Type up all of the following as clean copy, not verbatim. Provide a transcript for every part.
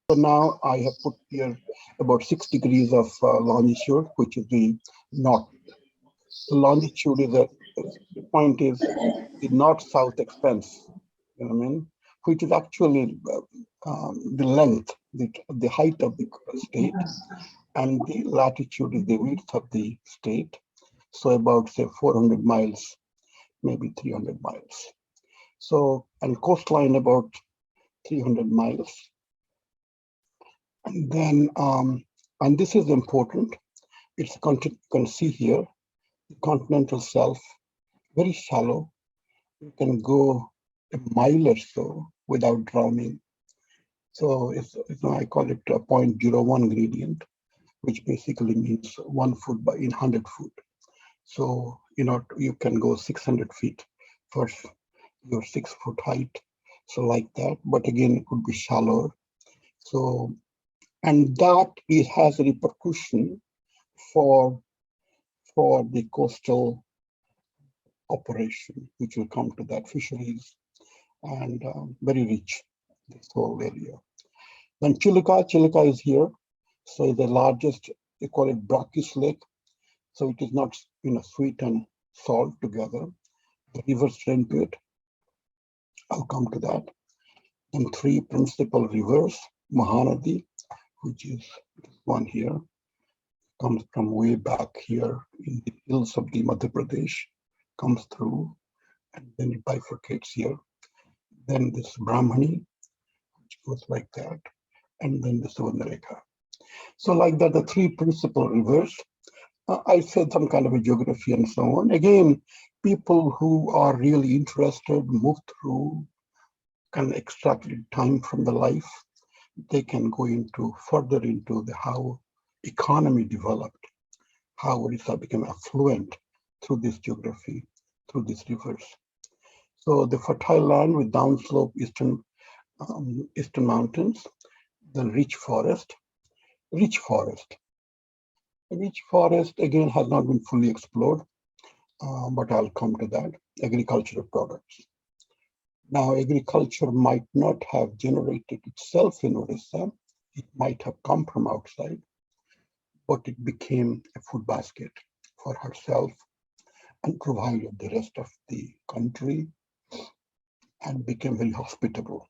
So now I have put here about 6 degrees of longitude, which is the north. The longitude is the point is the north-south expanse, you know what I mean, which is actually the length, the height of the state, and the latitude is the width of the state. So about say 400 miles, maybe 300 miles. So and coastline about 300 miles. And then, and this is important. It's you can see here the continental shelf, very shallow. You can go a mile or so without drowning. So I call it a 0.01 gradient, which basically means 1 foot in 100 foot. So you can go 600 feet for your 6 foot height. So like that, but again, it could be shallower. So, and that has a repercussion for the coastal operation, which will come to that fisheries and very rich, this whole area. Then Chilika is here. So the largest, they call it brackish lake. So it is not sweet and salt together. The rivers drain to it. I'll come to that. And three principal rivers, Mahanadi, which is this one here, comes from way back here in the hills of the Madhya Pradesh, comes through, and then it bifurcates here. Then this Brahmani, which goes like that, and then the Suvarnarekha. So like that, the three principal rivers. I said some kind of a geography and so on. Again, people who are really interested, move through, can extract time from the life. They can go further into how economy developed, how Odisha became affluent through this geography, through these rivers. So the fertile land with downslope eastern mountains, then rich forest. Rich forest again has not been fully explored, but I'll come to that. Agricultural products. Now, agriculture might not have generated itself in Odisha. It might have come from outside, but it became a food basket for herself and provided the rest of the country and became very hospitable.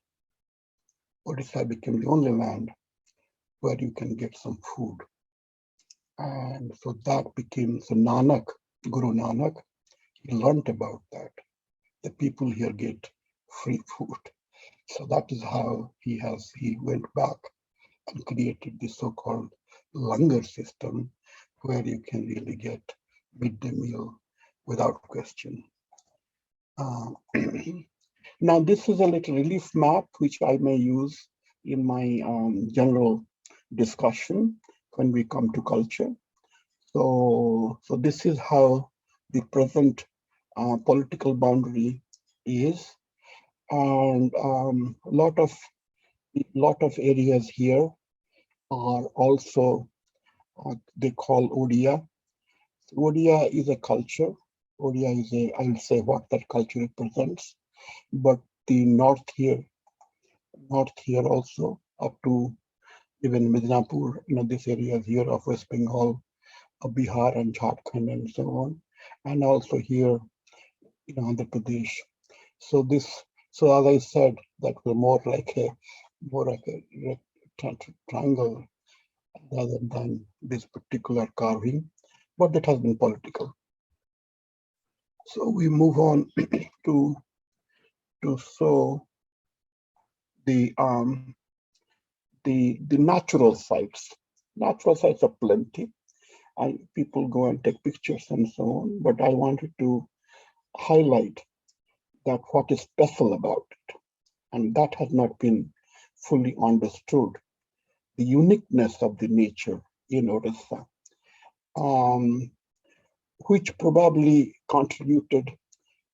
Odisha became the only land where you can get some food. And so that became, Guru Nanak, he learned about that. The people here get free food. So that is how he went back and created the so-called langar system, where you can really get midday meal without question. Now, this is a little relief map, which I may use in my general discussion when we come to culture. So this is how the present political boundary is, and a lot of areas here are also they call Odia. Odia is a culture. Odia is I'll say what that culture represents, but the north here also up to even Midnapur, this area here of West Bengal, Bihar and Jharkhand and so on, and also here in Andhra Pradesh. So as I said, that was more like a triangle rather than this particular carving, but that has been political. So we move on to show the natural sites. Natural sites are plenty, and people go and take pictures and so on. But I wanted to highlight that what is special about it, and that has not been fully understood. The uniqueness of the nature in Odisha, which probably contributed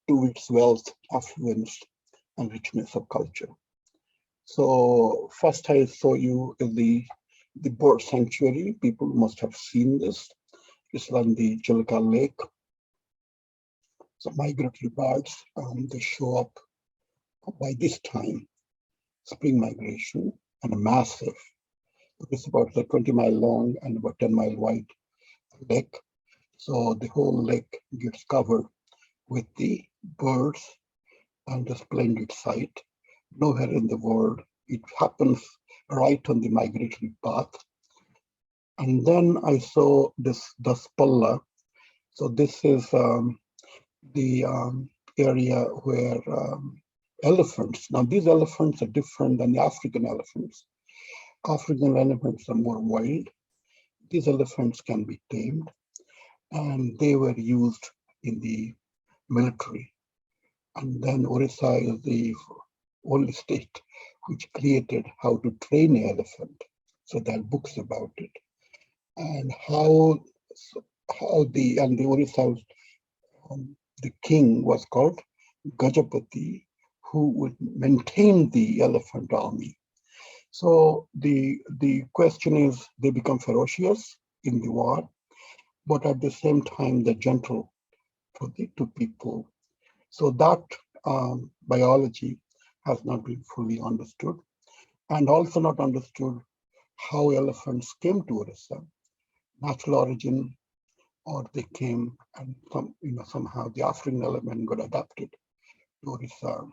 to its wealth, affluence, and richness of culture. So first I show you the bird sanctuary. People must have seen this. It's on the Chilka Lake. So migratory birds, they show up by this time, spring migration, and a massive It's about a 20-mile long and about 10-mile wide lake. So the whole lake gets covered with the birds and a splendid sight. Nowhere in the world it happens right on the migratory path. And then I saw this Daspalla. So this is the area where elephants. Now these elephants are different than the African elephants. African elephants are more wild. These elephants can be tamed, and they were used in the military. And then Odisha is the only state which created how to train an elephant. So there are books about it. And how the Odisha, the king was called Gajapati, who would maintain the elephant army. So the question is, they become ferocious in the war, but at the same time they're gentle to people. So that biology has not been fully understood, and also not understood how elephants came to Orissa, natural origin, or they came and somehow the African element got adapted to Orissa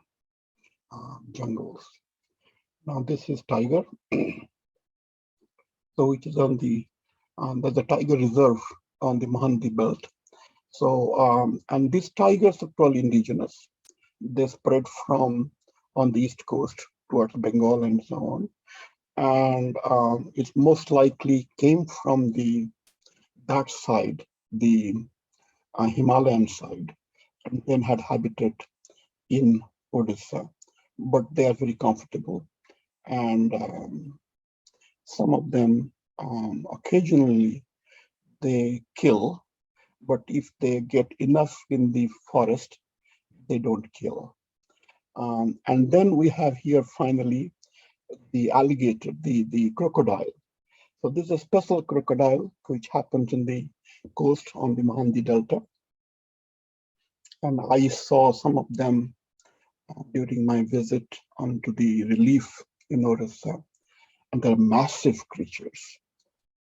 jungles. Now this is tiger, so which is on the there's a tiger reserve on the Mahandi belt. So and these tigers are probably indigenous. They spread from on the east coast towards Bengal and so on, and it most likely came from that side, the Himalayan side, and then had habitat in Odisha. But they are very comfortable, and some of them occasionally they kill, but if they get enough in the forest, they don't kill. And then we have here finally the alligator, the crocodile. So this is a special crocodile which happens in the coast on the Mahandi Delta. And I saw some of them during my visit onto the relief in Odisha. And they're massive creatures.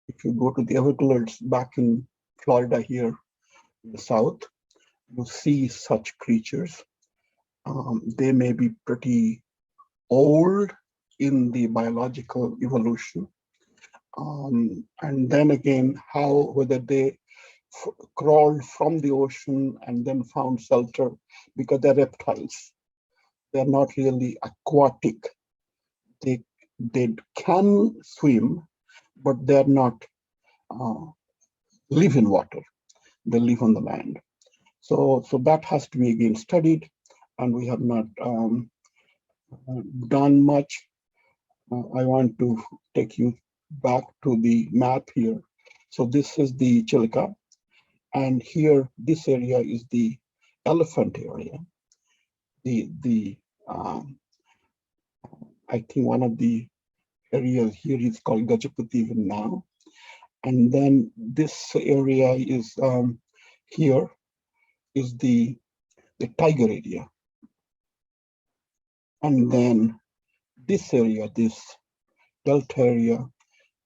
If you go to the Everglades back in Florida here in the south, you see such creatures. They may be pretty old in the biological evolution. And then again, whether they crawled from the ocean and then found shelter, because they're reptiles. They're not really aquatic. They can swim, but they're not live in water. They live on the land. So that has to be again studied, and we have not done much. I want to take you back to the map here. So this is the Chilka, and here this area is the elephant area. I think one of the areas here is called Gajapati even now, and then this area is here is the tiger area, and then this area, this delta area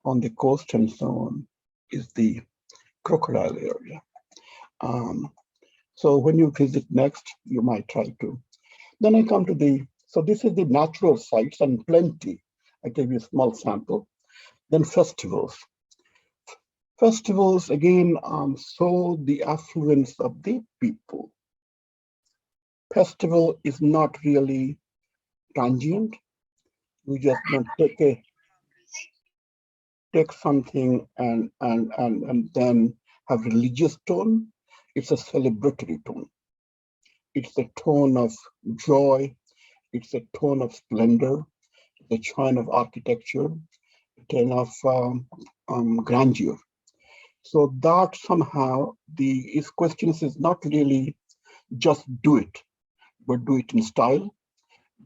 on the coast and so on, is the crocodile area. So when you visit next, you might try to. Then I come to so this is the natural sites and plenty. I gave you a small sample. Then festivals. Festivals again show the affluence of the people. Festival is not really transient. You just don't take something and then have religious tone. It's a celebratory tone. It's a tone of joy. It's a tone of splendor, the tone of architecture, a tone of grandeur. So that somehow the question is not really just do it, but do it in style,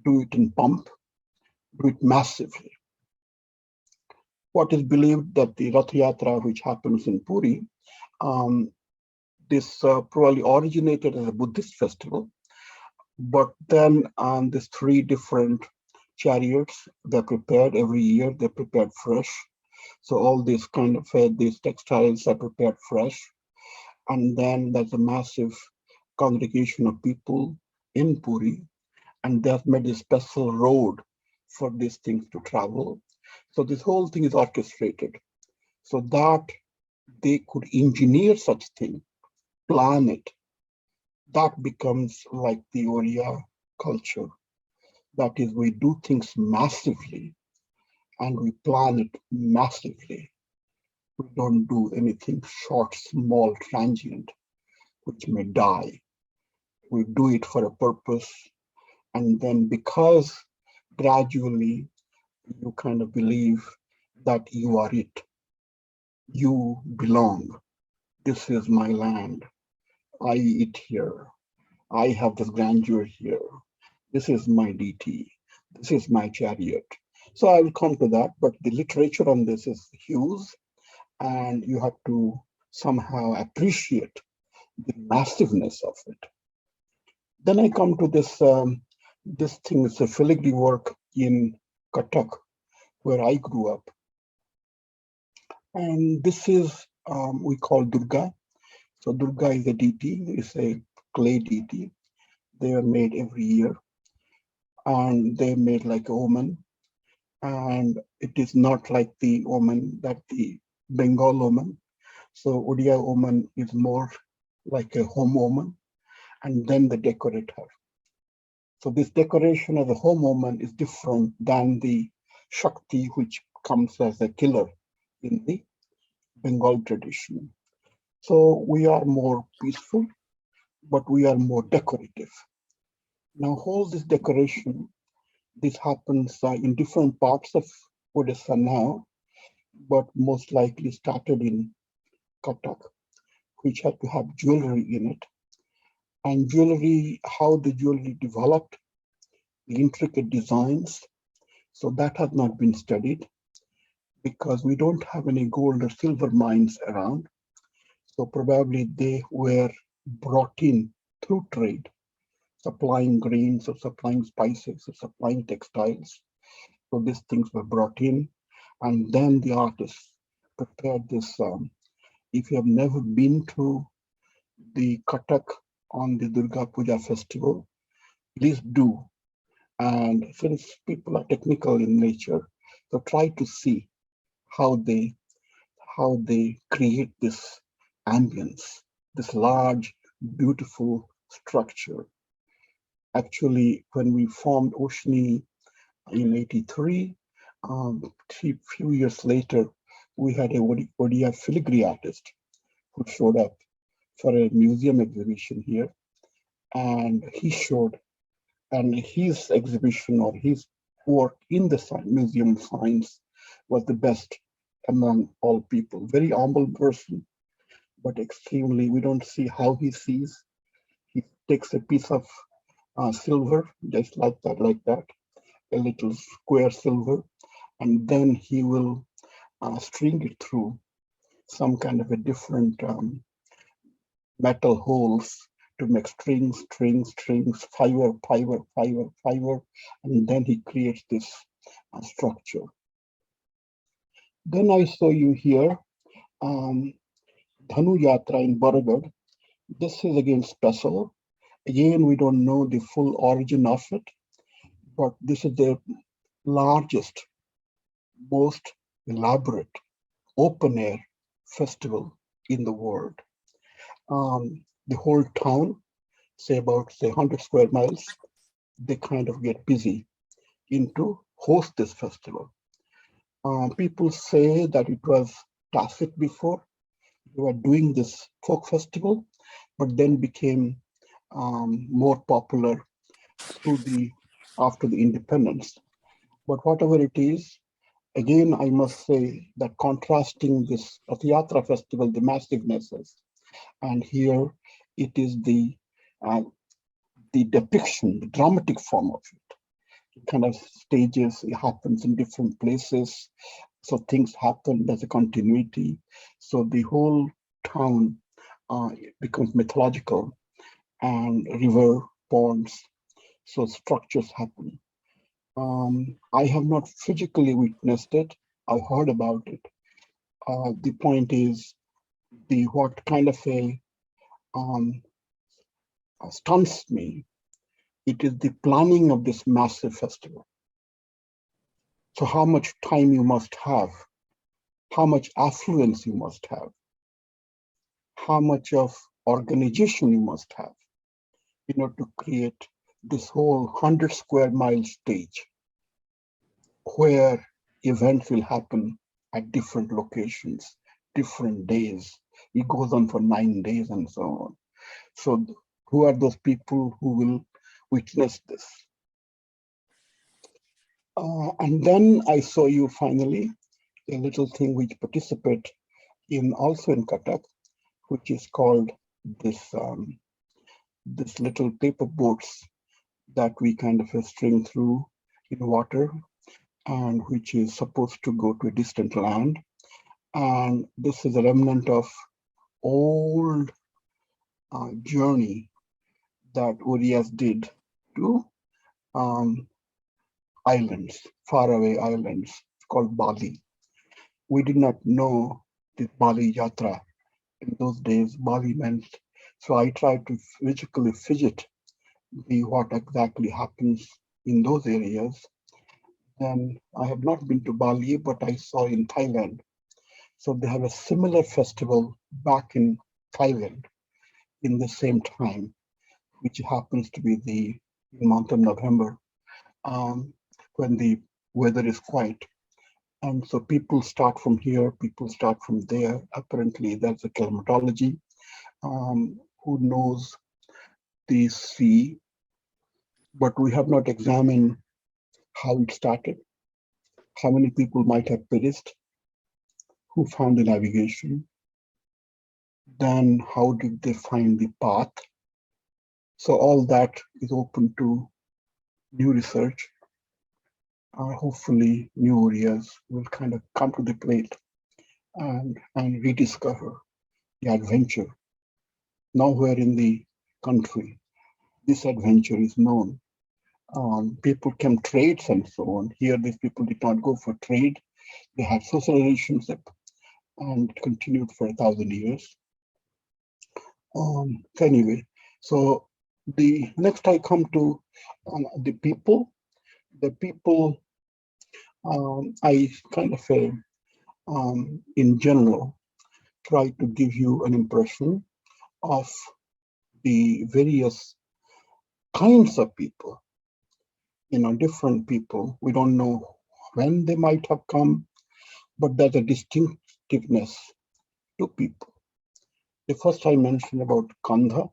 do it in pomp, do it massively. What is believed that the Rath Yatra, which happens in Puri, this probably originated as a Buddhist festival, but then these 3 different chariots, they're prepared every year, they're prepared fresh. So all these kind of these textiles are prepared fresh, and then there's a massive congregation of people in Puri, and they have made a special road for these things to travel. So this whole thing is orchestrated so that they could engineer such thing, plan it. That becomes like the Oriya culture. That is, we do things massively and we plan it massively. We don't do anything short, small, transient, which may die. We do it for a purpose. And then because gradually you kind of believe that you are it, you belong. This is my land. I eat here. I have this grandeur here. This is my deity. This is my chariot. So I will come to that, but the literature on this is huge, and you have to somehow appreciate the massiveness of it. Then I come to this thing. It's a filigree work in Kathak, where I grew up, and this is we call Durga. So Durga is a deity. It's a clay deity. They are made every year, and they're made like a woman. And it is not like the woman that the Bengal woman. So Odia woman is more like a home woman, and then they decorate her. So this decoration of the home woman is different than the Shakti, which comes as a killer in the Bengal tradition. So we are more peaceful, but we are more decorative. Now, all this decoration, this happens in different parts of Odisha now, but most likely started in Kathak, which had to have jewelry in it. And jewelry, how the jewelry developed, the intricate designs, so that has not been studied because we don't have any gold or silver mines around. So probably they were brought in through trade, supplying grains or supplying spices or supplying textiles. So these things were brought in, and then the artists prepared this. If you have never been to the Kathak on the Durga Puja festival, please do. And since people are technical in nature, so try to see how they create this ambience, this large, beautiful structure. Actually, when we formed Oshni in '83, few years later, we had a Odia filigree artist who showed up for a museum exhibition here, and he showed, and his exhibition or his work in the Museum of Science was the best among all people. Very humble person, but extremely, we don't see how he sees. He takes a piece of silver, just like that, a little square silver, and then he will string it through some kind of a different metal holes to make strings, fiber, and then he creates this structure. Then I saw you here, Dhanu Yatra in Baragad. This is again special. Again, we don't know the full origin of it, but this is the largest, most elaborate open air festival in the world. The whole town, say 100 square miles, they kind of get busy into host this festival. People say that it was tacit before. They were doing this folk festival, but then became more popular after the independence. But whatever it is, again, I must say that contrasting this Rath Yatra festival, the massivenesses, and here it is the depiction, the dramatic form of it. It kind of stages, it happens in different places. So things happen, there's a continuity. So the whole town becomes mythological, and river, ponds, so structures happen. I have not physically witnessed it. I've heard about it, The point is the what kind of a um, stuns me. It is the planning of this massive festival. So how much time you must have, how much affluence you must have, how much of organization you must have in order to create this whole 100 square mile stage where events will happen at different locations, different days. It goes on for 9 days and so on. So who are those people who will witness this? And then I saw you finally, a little thing which participate in also in Cuttack, which is called this little paper boats that we kind of string through in water and which is supposed to go to a distant land. And this is a remnant of old journey that Urias did to islands, faraway islands called Bali. We did not know the Bali Yatra. In those days, Bali meant, so I tried to physically fidget the what exactly happens in those areas. And I have not been to Bali, but I saw in Thailand. So they have a similar festival back in Thailand in the same time, which happens to be the month of November, when the weather is quiet. And so people start from here, people start from there. Apparently, that's a climatology. Who knows the sea, but we have not examined how it started, how many people might have perished, who found the navigation, then how did they find the path. So all that is open to new research. Hopefully new areas will kind of come to the plate and rediscover the adventure. Nowhere in the country this adventure is known. People came trades and so on. Here these people did not go for trade. They had social relationship and it continued for 1,000 years. Anyway, so the next I come to the people. The people, I kind of in general try to give you an impression of the various kinds of people, different people. We don't know when they might have come, but there's a distinctiveness to people. The first I mentioned about Kandha,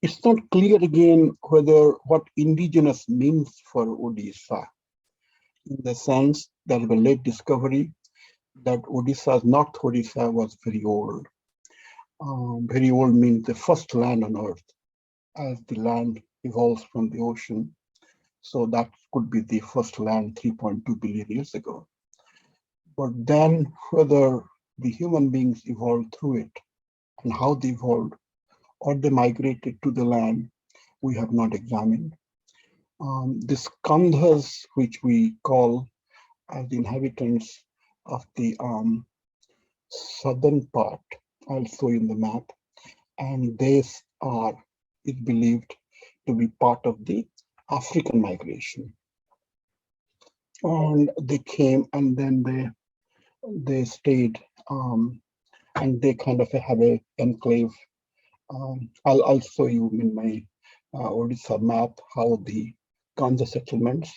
it's not clear again whether what indigenous means for Odisha, in the sense that the late discovery that Odisha, North Odisha, was very old. Very old means the first land on earth, as the land evolves from the ocean. So that could be the first land 3.2 billion years ago. But then whether the human beings evolved through it and how they evolved, or they migrated to the land, we have not examined. The Skandhas, which we call as the inhabitants of the southern part, also in the map, and these are, is believed to be part of the African migration. And they came and then they stayed, and they kind of have a enclave. I'll show you in my Odisha map how the Kanja settlements.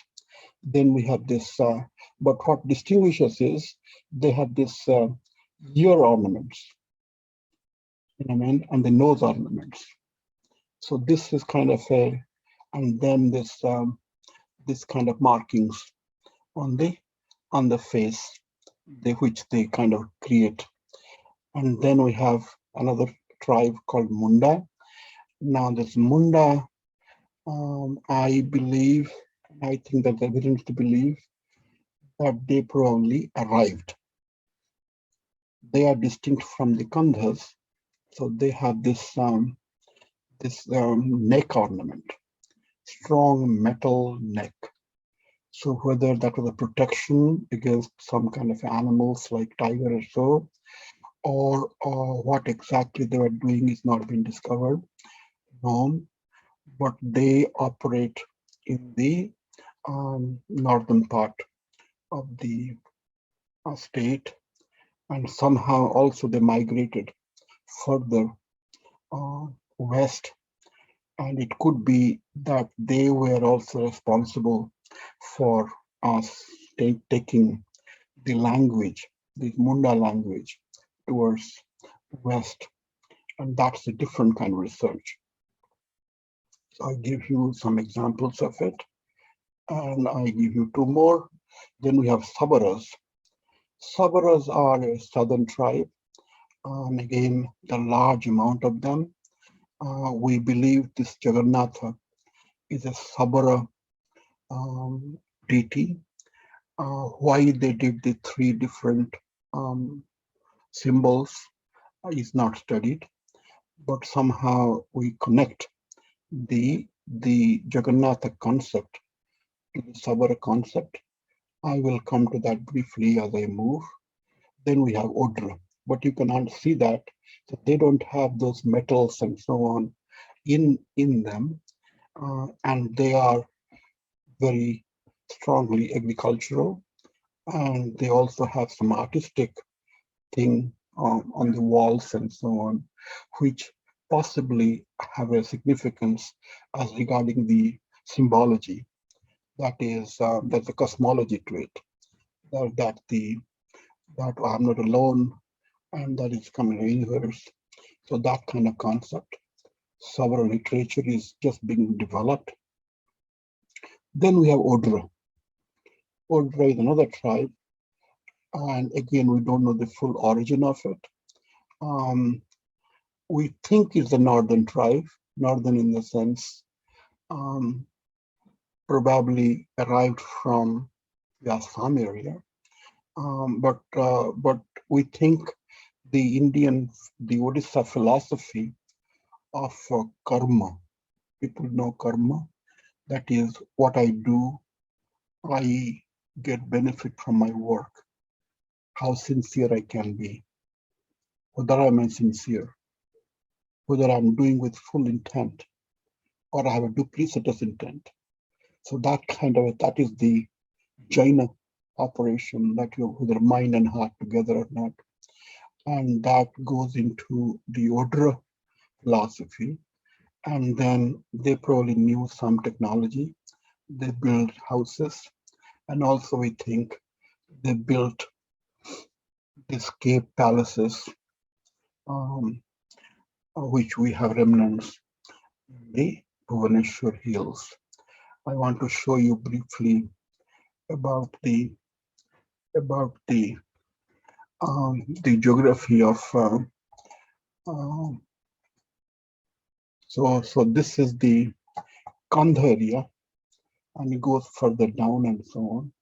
Then we have this, but what distinguishes is they have this ear ornaments, and the nose ornaments. So this is kind of a, and then this kind of markings on the face, which they kind of create. And then we have another tribe called Munda. Now this Munda, I believe, I think that there's evidence to believe that they probably arrived. They are distinct from the Kandhas, so they have this neck ornament, strong metal neck. So whether that was a protection against some kind of animals like tiger or so, or what exactly they were doing is not been discovered, known, but they operate in the northern part of the state, and somehow also they migrated further west, and it could be that they were also responsible for us taking the language, the Munda language, towards west, and that's a different kind of research. So I give you some examples of it, and I give you two more. Then we have Sabaras. Sabaras are a southern tribe, and again, the large amount of them. We believe this Jagannatha is a Sabara deity. Why they did the three different symbols is not studied, but somehow we connect the Jagannatha concept to the Sabara concept. I will come to that briefly as I move. Then we have Odra, but you cannot see that. So they don't have those metals and so on in them, and they are very strongly agricultural, and they also have some artistic thing on the walls and so on, which possibly have a significance as regarding the symbology. That is, there's a cosmology to it. That I'm not alone, and that is coming universe. So that kind of concept. Several literature is just being developed. Then we have Odra. Odra is another tribe, and again, we don't know the full origin of it. Um, we think it's a northern tribe, northern in the sense um, probably arrived from the Assam area, but we think the Odisha philosophy of karma. People know karma. That is what I do. I get benefit from my work. How sincere I can be, whether I'm insincere, whether I'm doing with full intent, or I have a duplicitous intent. So that is the Jaina operation, that you whether mind and heart together or not. And that goes into the Odra philosophy. And then they probably knew some technology. They built houses, and also we think they built these cave palaces, um, which we have remnants in the Bhubaneswar Hills. I want to show you briefly about the geography of. Uh, so this is the Kandha area, and it goes further down and so on.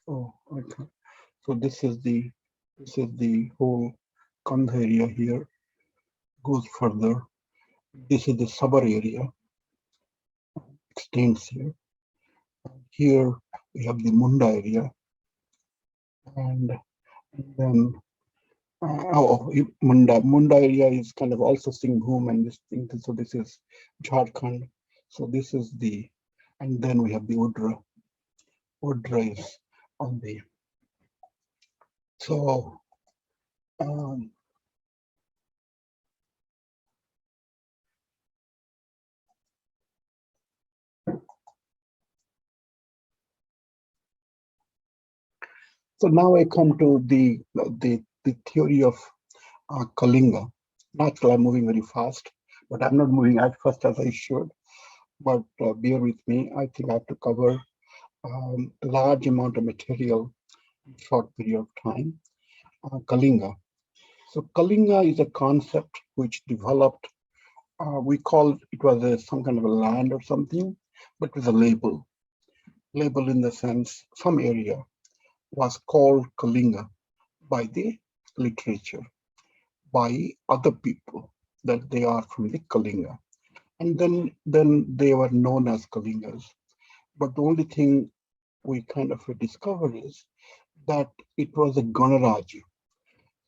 Oh, okay. So this is the whole Kandha area here. Goes further. This is the Sabar area, extends here. Here we have the Munda area, and then Munda area is kind of also Singhbhum and this thing. So this is Jharkhand. So this is and then we have the Odra. Odra is on the. So um, so now I come to the theory of Kalinga. Naturally, I'm moving very fast, but I'm not moving as fast as I should. But bear with me. I think I have to cover a large amount of material in a short period of time. Kalinga. So Kalinga is a concept which developed. We called it was some kind of a land or something, but it was a label. Label in the sense some area was called Kalinga by the literature, by other people that they are from the Kalinga. And then they were known as Kalingas. But the only thing we kind of discover is that it was a Ganarajya.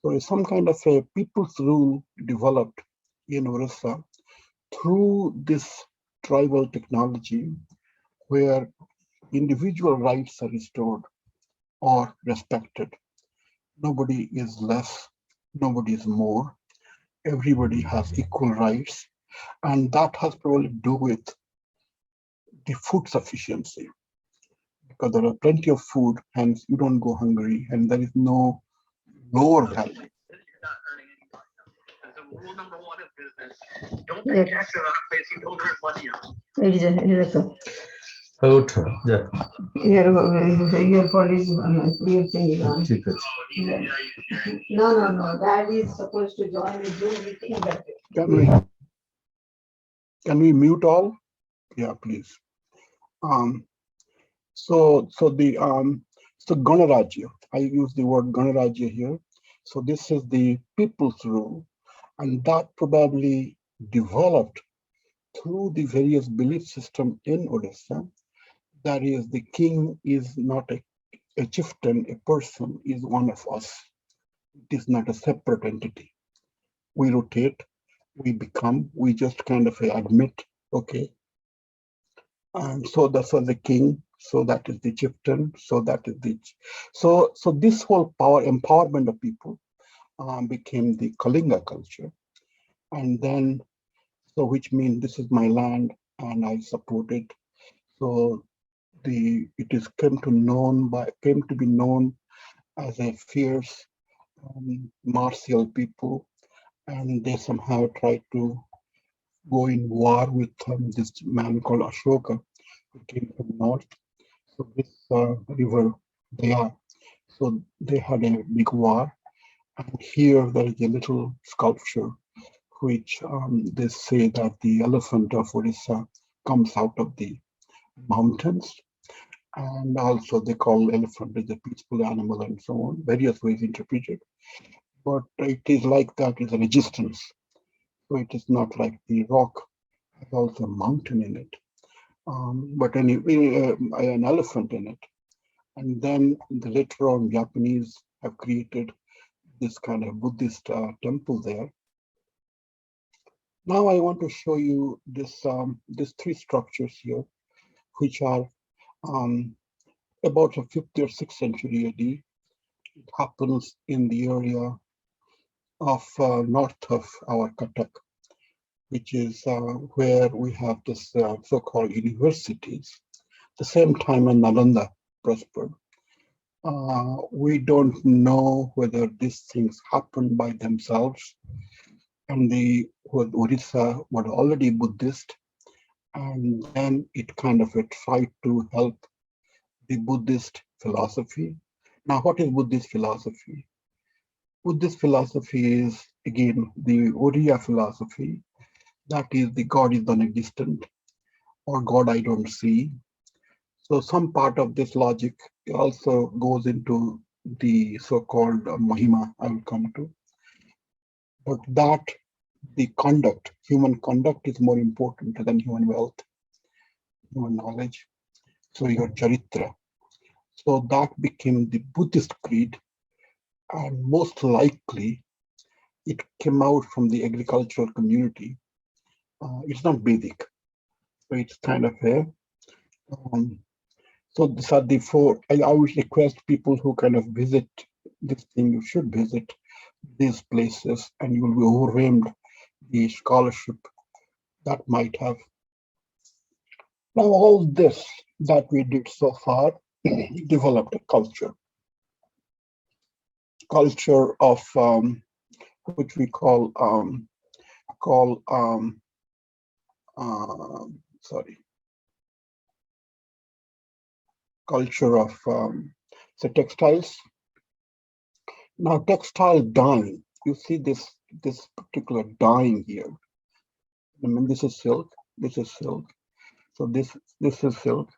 So some kind of a people's rule developed in Orissa through this tribal technology where individual rights are restored or respected. Nobody is less, nobody is more. Everybody has equal rights. And that has probably to do with the food sufficiency because there are plenty of food, hence you don't go hungry, and there is no lower value. Rule number one of business. Don't pay taxes on a place you don't earn money on. Exactly. Outra, yeah. Your police, your thing is on. Keep it. No. Dad is supposed to join the Zoom meeting, but Can we mute all? Yeah, please. Um, so Ganarajya. I use the word Ganarajya here. So this is the people's rule, and that probably developed through the various belief system in Odisha. That is, the king is not a chieftain, a person is one of us. It is not a separate entity. We rotate, we become, we just kind of admit, okay, and so that's the king, so that is the chieftain, so that is the so this whole power empowerment of people became the Kalinga culture, and then so which means this is my land and I support it. So it is came to be known as a fierce martial people, and they somehow tried to go in war with this man called Ashoka, who came from north. So this river, so they had a big war, and here there is a little sculpture which they say that the elephant of Odisha comes out of the mountains, and also they call elephant as a peaceful animal and so on, various ways interpreted. But it is like that is a resistance. So it is not like the rock has also a mountain in it, but anyway, an elephant in it. And then later on, Japanese have created this kind of Buddhist temple there. Now I want to show you these three structures here, which are um, about the 5th or 6th century AD. It happens in the area of north of our Cuttack, which is where we have this so-called universities. The same time when Nalanda prospered. We don't know whether these things happen by themselves, and Odisha were already Buddhist, and then it kind of tried to help the Buddhist philosophy. Now, what is Buddhist philosophy? Buddhist philosophy is, again, the Oriya philosophy, that is, the God is non-existent, or God I don't see. So some part of this logic also goes into the so-called Mahima I will come to. But that the conduct, human conduct is more important than human wealth, human knowledge. So your charitra. So that became the Buddhist creed, and most likely it came out from the agricultural community. It's not Vedic, so it's kind of a um, so these are the four. I always request people who kind of visit this thing, you should visit these places and you will be overwhelmed the scholarship that might have. Now all this that we did so far developed a culture of which we call sorry, culture of the textiles. Now textile dyeing, you see this particular dyeing here. I mean, this is silk, this is silk. So this is silk,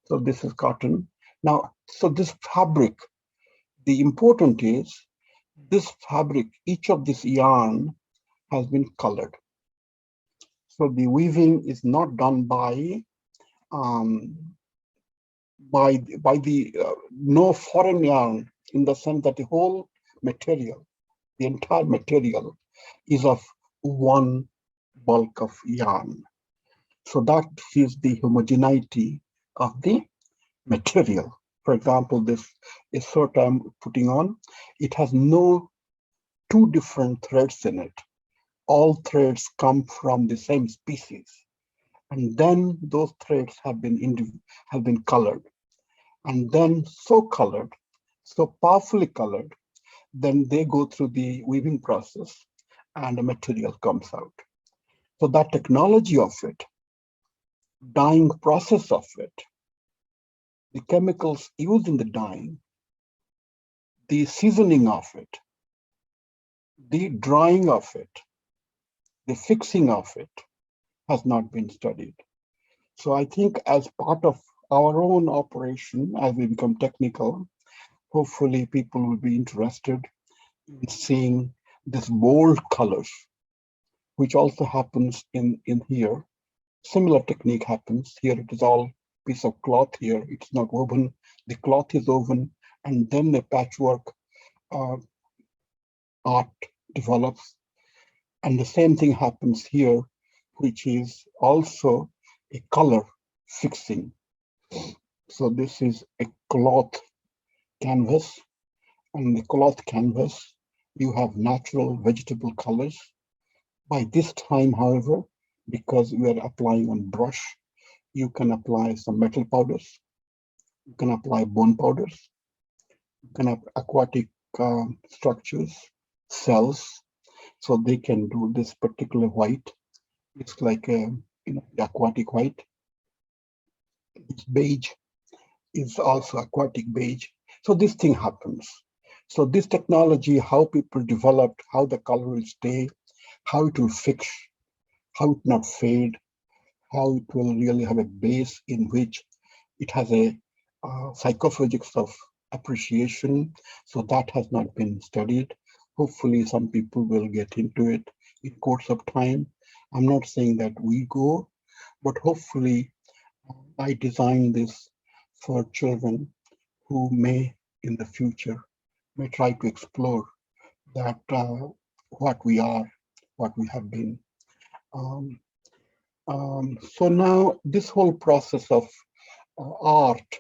so this is cotton. Now, so this fabric, the important is this fabric, each of this yarn has been colored. So the weaving is not done by no foreign yarn, in the sense that the whole material, the entire material, is of one bulk of yarn. So that is the homogeneity of the material. For example, this shirt I'm putting on, it has no two different threads in it. All threads come from the same species, and then those threads have been colored, and then so colored, so powerfully colored, then they go through the weaving process, and the material comes out. So that technology of it, dyeing process of it, the chemicals used in the dyeing, the seasoning of it, the drying of it, the fixing of it has not been studied. So I think as part of our own operation, as we become technical, hopefully people will be interested in seeing this bold colors, which also happens in here. Similar technique happens here. It is all piece of cloth here. It's not woven. The cloth is woven, and then the patchwork art develops. And the same thing happens here, which is also a color fixing. So this is a cloth canvas. On the cloth canvas, you have natural vegetable colors. By this time, however, because we are applying on brush, you can apply some metal powders, you can apply bone powders, you can have aquatic structures, cells, so they can do this particular white. It's like a, the aquatic white. This beige is also aquatic beige. So this thing happens. So this technology, how people developed, how the color will stay, how it will fix, how it not fade, how it will really have a base in which it has a psychophysics of appreciation. So that has not been studied. Hopefully some people will get into it in course of time. I'm not saying that we go, but hopefully I design this for children who may in the future may try to explore that what we are, what we have been. So now this whole process of art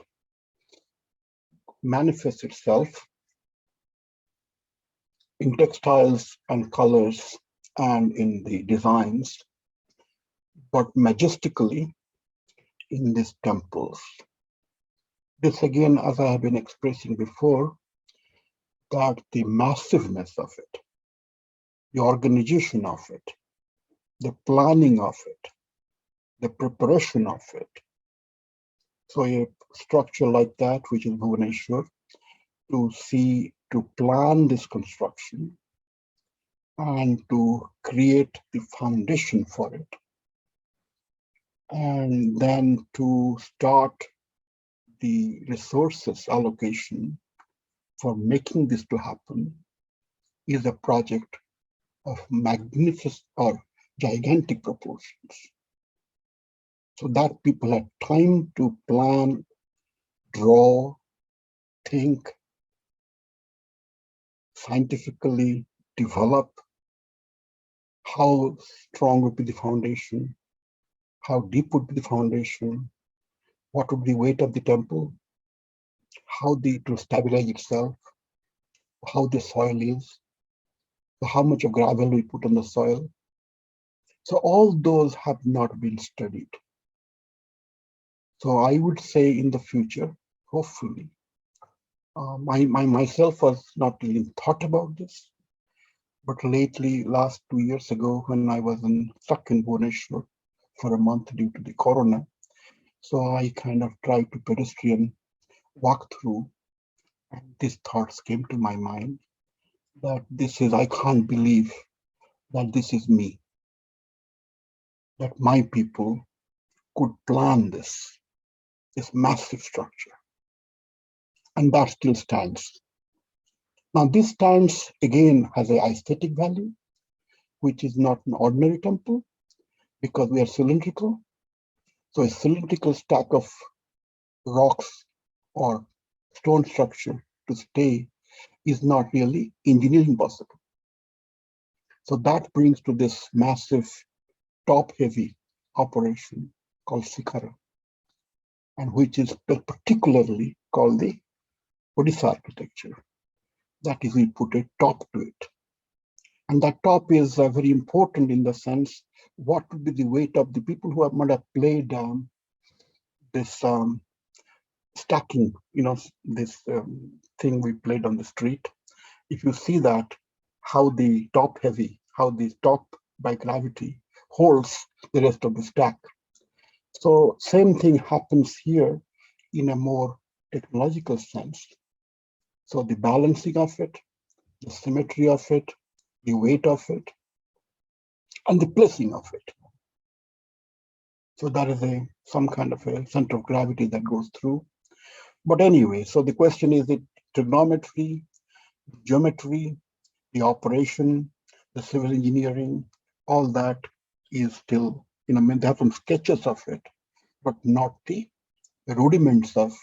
manifests itself in textiles and colors and in the designs, but majestically in these temples. This again, as I have been expressing before, that the massiveness of it, the organization of it, the planning of it, the preparation of it. So a structure like that, which is Bhubaneswar, to plan this construction and to create the foundation for it, and then to start the resources allocation for making this to happen, is a project of magnificent or gigantic proportions. So that people had time to plan, draw, think, scientifically develop how strong would be the foundation, how deep would be the foundation, what would be the weight of the temple, how it will stabilize itself, how the soil is, how much of gravel we put on the soil. So all those have not been studied. So I would say in the future, hopefully, myself was not even thought about this, but lately, last 2 years ago, when I was stuck in Bhubaneswar for a month due to the corona, so I kind of tried to pedestrian walk through, and these thoughts came to my mind that I can't believe that this is me, that my people could plan this massive structure, and that still stands. Now this stands again has an aesthetic value, which is not an ordinary temple, because we are cylindrical. So a cylindrical stack of rocks or stone structure to stay is not really engineering possible. So that brings to this massive top-heavy operation called Sikara, and which is particularly called the Odisha architecture. That is, we put a top to it. And that top is very important in the sense, what would be the weight of the people who might have played this stacking, this thing we played on the street. If you see that, how the top heavy, how the top by gravity holds the rest of the stack. So same thing happens here in a more technological sense. So the balancing of it, the symmetry of it, the weight of it, and the placing of it. So that is some kind of a center of gravity that goes through. But anyway, so the question is the trigonometry, geometry, the operation, the civil engineering, all that is still, they have some sketches of it, but not the rudiments of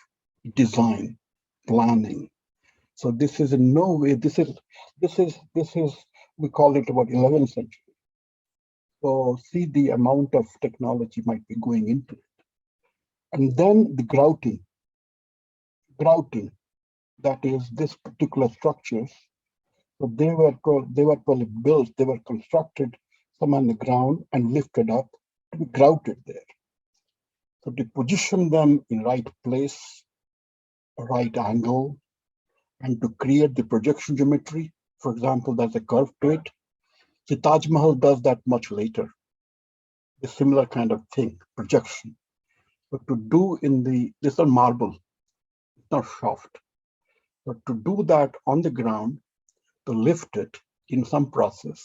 design, planning. So this is in no way, this is, we call it about 11th century. So see the amount of technology might be going into it. And then the grouting, that is this particular structures. So they were probably built, they were constructed some on the ground and lifted up to be grouted there. So to position them in right place, right angle, and to create the projection geometry, for example, there's a curve to it. The Taj Mahal does that much later, a similar kind of thing, projection. But to do this is marble, it's not soft. But to do that on the ground, to lift it in some process,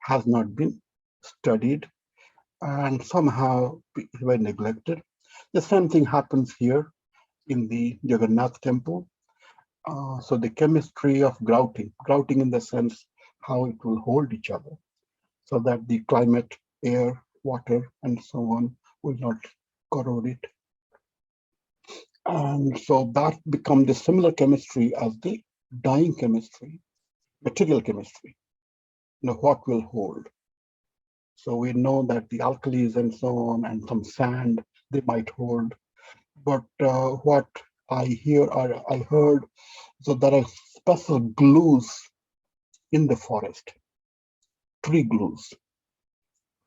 has not been studied and somehow were neglected. The same thing happens here in the Jagannath temple. So the chemistry of grouting in the sense how it will hold each other so that the climate, air, water, and so on will not corrode it. And so that becomes the similar chemistry as the dyeing chemistry, material chemistry, what will hold. So we know that the alkalis and so on and some sand, they might hold. But what I heard, so there are special glues in the forest, tree glues,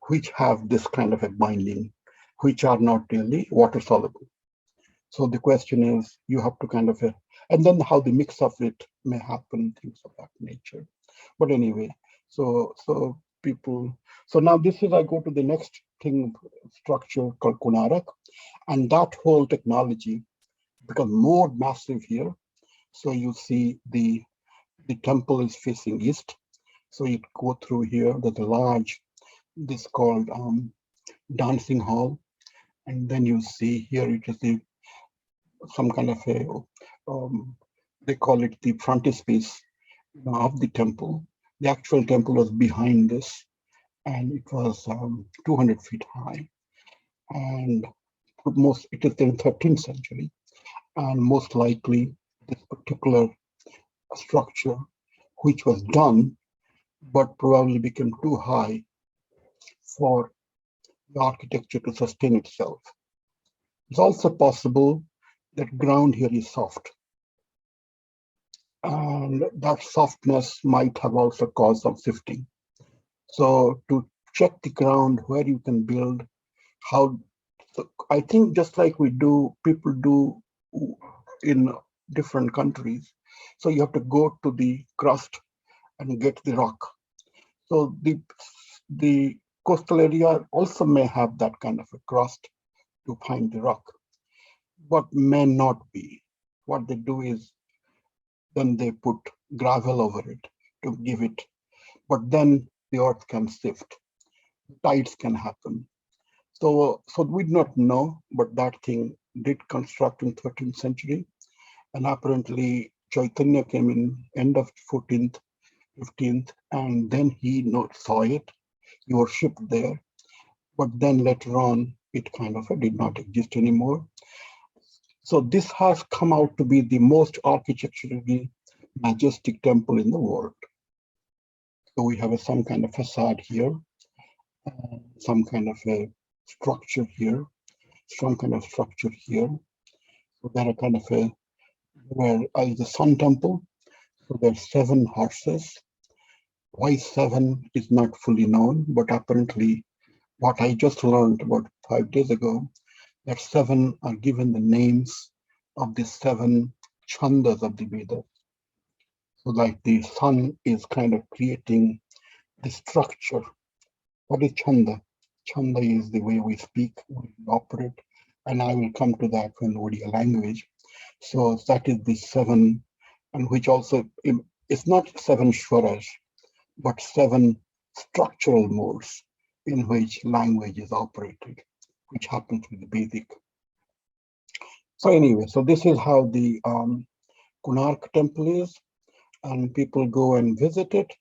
which have this kind of a binding, which are not really water soluble. So the question is, you have to kind of, and then how the mix of it may happen, things of that nature. But anyway, so now this is, I go to the next thing, structure called Konarak, and that whole technology becomes more massive here. So you see the temple is facing east. So you go through here, there's a large, this called dancing hall. And then you see here, it is some kind of a, they call it the frontispiece of the temple. The actual temple was behind this, and it was 200 feet high. And it is in the 13th century. And most likely this particular structure, which was done, but probably became too high for the architecture to sustain itself. It's also possible that ground here is soft. And that softness might have also caused some shifting. So to check the ground where you can build, so I think just like people do in different countries. So you have to go to the crust and get the rock. So the coastal area also may have that kind of a crust to find the rock, but may not be. What they do is then they put gravel over it to give it, but then the earth can shift, tides can happen. So we do not know, but that thing did construct in 13th century, and apparently Chaitanya came in end of 14th, 15th, and then he saw it. He worshipped there, but then later on, it kind of did not exist anymore. So this has come out to be the most architecturally majestic temple in the world. So we have some kind of facade here, some kind of a structure here, some kind of structure here. So there are kind of a, where is the Sun Temple. So there are 7 horses. Why 7 is not fully known, but apparently what I just learned about 5 days ago, that 7 are given the names of the 7 chandas of the Vedas. So like the sun is kind of creating the structure. What is chanda? Chanda is the way we speak, we operate, and I will come to that in Odia language. So that is the 7, and which also, it's not 7 shwaras, but 7 structural modes in which language is operated, which happens with the Vedic. So anyway, so this is how the Konark temple is, and people go and visit it.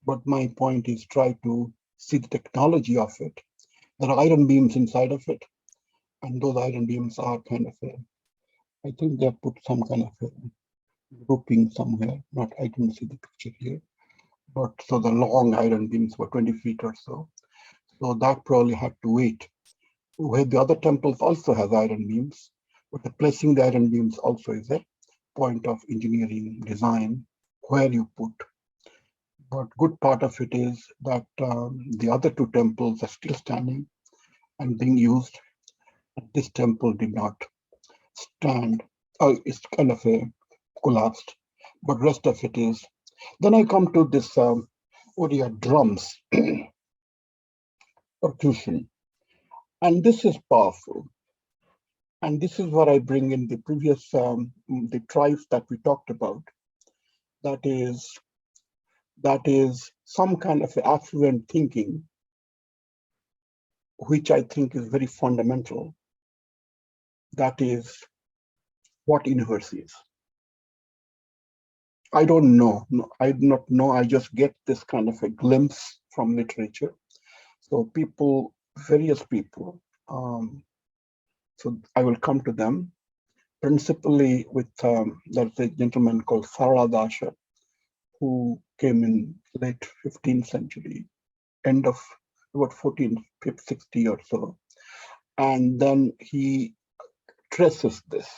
But my point is try to see the technology of it. There are iron beams inside of it, and those iron beams are kind of a, I think they have put some kind of a grouping somewhere. Not, I didn't see the picture here, but so the long iron beams were 20 feet or so. So that probably had to wait. Where the other temples also has iron beams, but the placing the iron beams also is a point of engineering design where you put. But good part of it is that the other 2 temples are still standing and being used. This temple did not stand. It's kind of a collapsed, but rest of it is. Then I come to this Odia drums, percussion, and this is powerful. And this is what I bring in the previous, the tribes that we talked about. That is some kind of affluent thinking, which I think is very fundamental. That is what universe is. I don't know. No, I do not know. I just get this kind of a glimpse from literature. So people, various people, so I will come to them, principally with, there's a gentleman called Saradasha, who came in late 15th century, end of about 1460 or so. And then he traces this.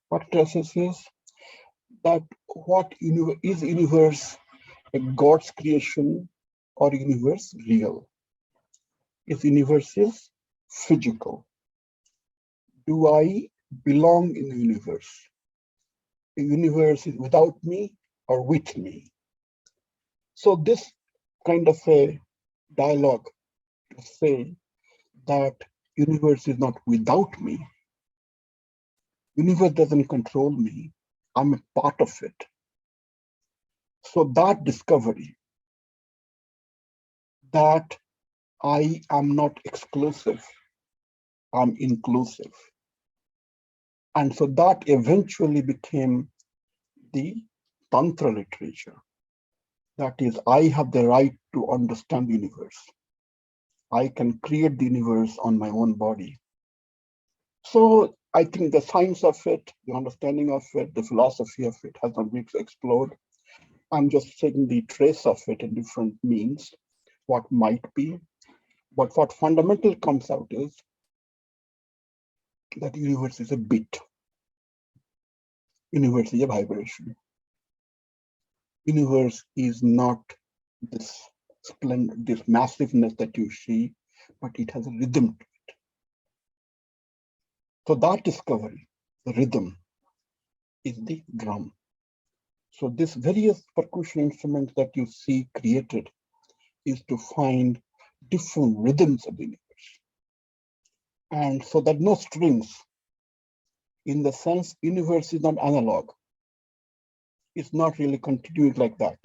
What traces is that what is universe a God's creation or universe real? Is universe is physical? Do I belong in the universe? The universe is without me or with me? So this kind of a dialogue to say that universe is not without me, universe doesn't control me, I'm a part of it. So that discovery that I am not exclusive, I'm inclusive. And so that eventually became the Tantra literature. That is, I have the right to understand the universe. I can create the universe on my own body. So I think the science of it, the understanding of it, the philosophy of it has not been explored. I'm just taking the trace of it in different means, what might be. But what fundamental comes out is that universe is a bit. Universe is a vibration. Universe is not this splendid, this massiveness that you see, but it has a rhythm to it. So that discovery, the rhythm, is the drum. So this various percussion instruments that you see created is to find different rhythms of the universe. And so that no strings, in the sense universe is not analog. It's not really continuing like that.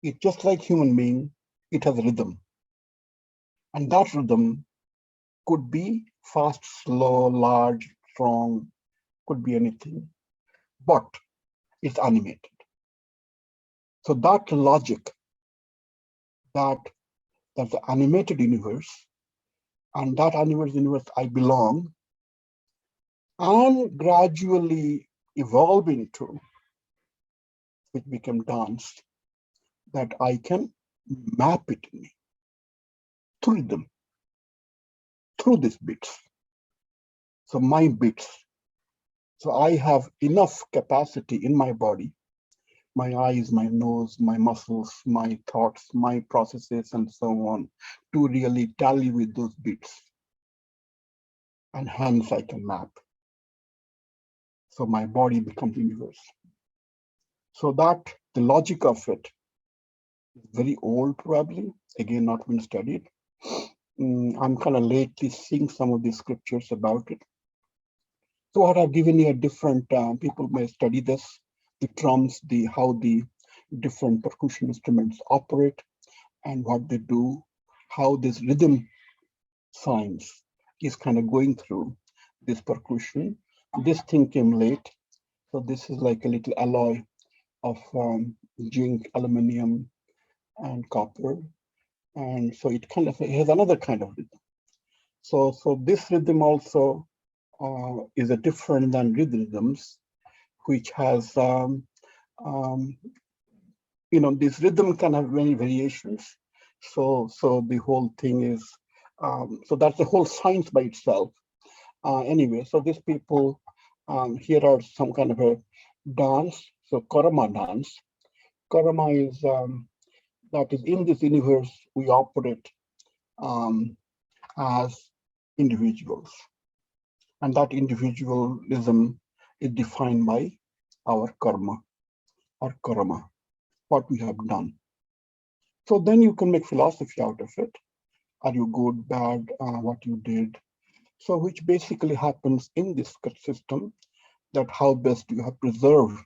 It's just like human being, it has a rhythm. And that rhythm could be fast, slow, large, strong, could be anything, but it's animated. So that logic, that the animated universe and that universe I belong, and gradually evolve into, which became dance, that I can map it in me through them, through these bits. So my bits. So I have enough capacity in my body, my eyes, my nose, my muscles, my thoughts, my processes, and so on, to really tally with those bits. And hence I can map. So my body becomes universe. So that the logic of it is very old, probably, again, not been studied. I'm kind of lately seeing some of the scriptures about it. So what I've given you a different, people may study this, the drums, how the different percussion instruments operate and what they do, how this rhythm science is kind of going through this percussion. This thing came late. So this is like a little alloy of zinc, aluminum, and copper. And so it kind of has another kind of rhythm. So this rhythm also is a different than rhythms, which has, this rhythm can have many variations. So the whole thing is, so that's the whole science by itself. Anyway, so these people, here are some kind of a dance. So Karma dance. Karma is, that is in this universe, we operate as individuals. And that individualism is defined by our karma, or karma, what we have done. So then you can make philosophy out of it. Are you good, bad, what you did? So which basically happens in this system, that how best you have preserved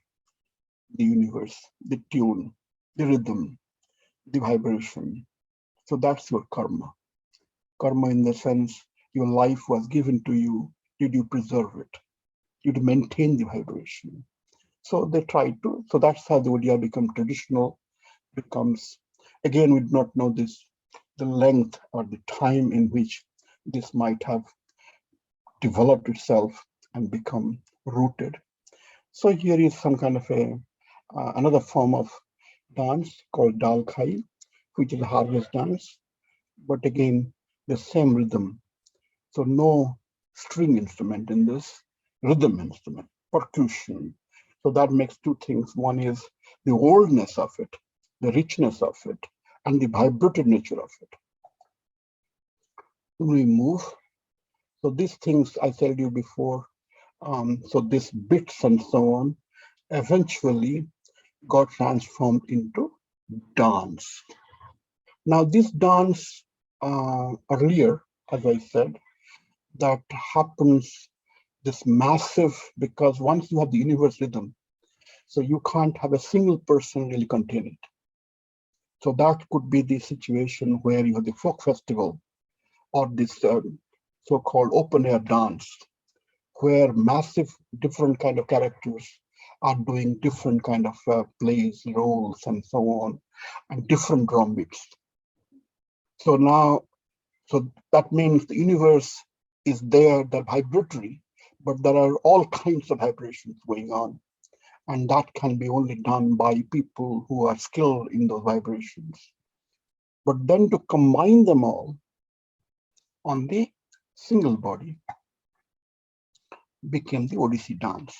the universe, the tune, the rhythm, the vibration. So that's your karma. Karma in the sense your life was given to you. Did you preserve it? Did you maintain the vibration? So they try to, so that's how the Odia become traditional, becomes, again, we do not know this, the length or the time in which this might have developed itself and become rooted. So here is some kind of another form of dance called Dal Khai, which is a harvest dance, but again, the same rhythm. So no string instrument in this, rhythm instrument, percussion. So that makes two things. One is the oldness of it, the richness of it, and the vibrated nature of it. We move. So these things I told you before, so these bits and so on, eventually got transformed into dance. Now this dance, earlier, as I said, that happens, this massive, because once you have the universe rhythm, so you can't have a single person really contain it. So that could be the situation where you have the folk festival, or this so-called open air dance, where massive different kind of characters are doing different kind of plays, roles, and so on, and different drum beats. So now, so that means the universe is there, that vibratory, but there are all kinds of vibrations going on. And that can be only done by people who are skilled in those vibrations. But then to combine them all on the single body became the Odissi dance.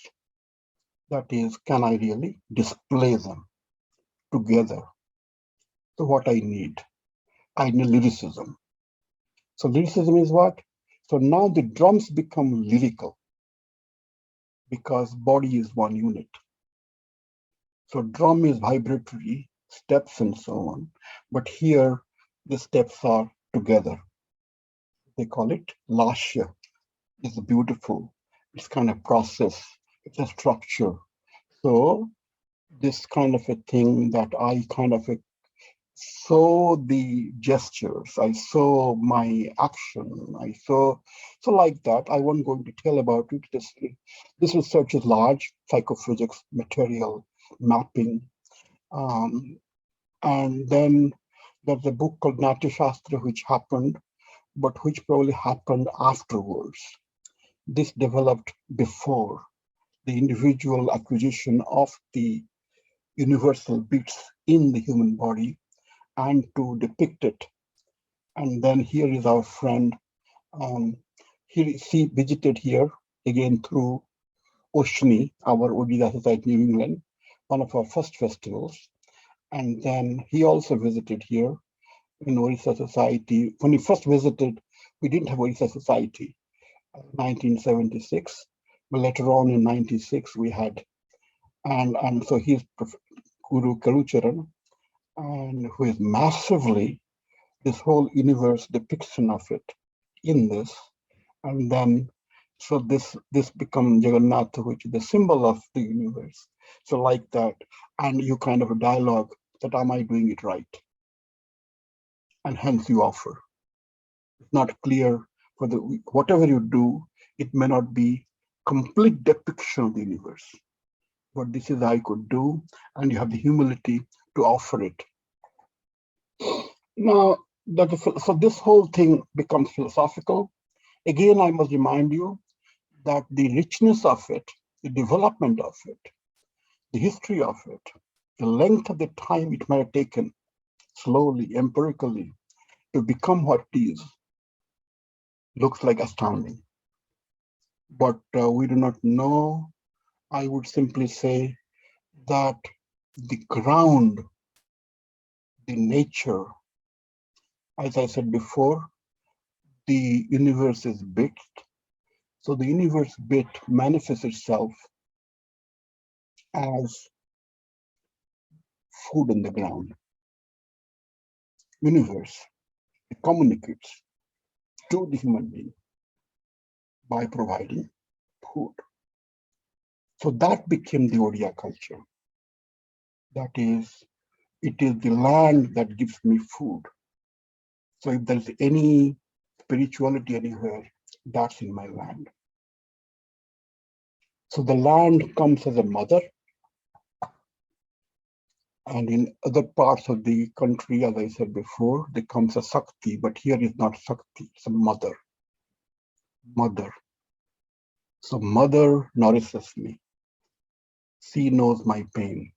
That is, can I really display them together? So what I need lyricism. So lyricism is what? So now the drums become lyrical because body is one unit. So drum is vibratory, steps and so on. But here the steps are together. They call it lasya. It's beautiful. It's kind of process. It's a structure. So this kind of a thing that I kind of saw the gestures, I saw my action, I saw, so like that. I won't go into detail about it. This research is large, psychophysics, material, mapping. And then there's a book called Natya Shastra, which happened, but which probably happened afterwards. This developed before the individual acquisition of the universal bits in the human body and to depict it. And then here is our friend. He visited here again through Oshni, our Odisha Society New England, one of our first festivals. And then he also visited here in Odisha Society. When he first visited, we didn't have Odisha Society, 1976. But later on in 96, we had. And so he's Guru Kalucharan, and who is massively this whole universe depiction of it in this. And then, so this becomes Jagannatha, which is the symbol of the universe. So like that, and you kind of a dialogue that am I doing it right? And hence you offer. It's not clear for the whatever you do, it may not be complete depiction of the universe. But this is I could do, and you have the humility to offer it. Now, so this whole thing becomes philosophical. Again, I must remind you that the richness of it, the development of it, the history of it, the length of the time it might have taken, slowly, empirically, to become what it is, looks like astounding. But we do not know. I would simply say that the ground, the nature, as I said before, the universe is bit. So the universe bit manifests itself as food in the ground. Universe, it communicates to the human being by providing food. So that became the Odia culture. That is, it is the land that gives me food. So if there's any spirituality anywhere, that's in my land. So the land comes as a mother. And in other parts of the country, as I said before, there comes a Sakti, but here is not Sakti, it's a mother. Mother. So mother nourishes me. She knows my pain.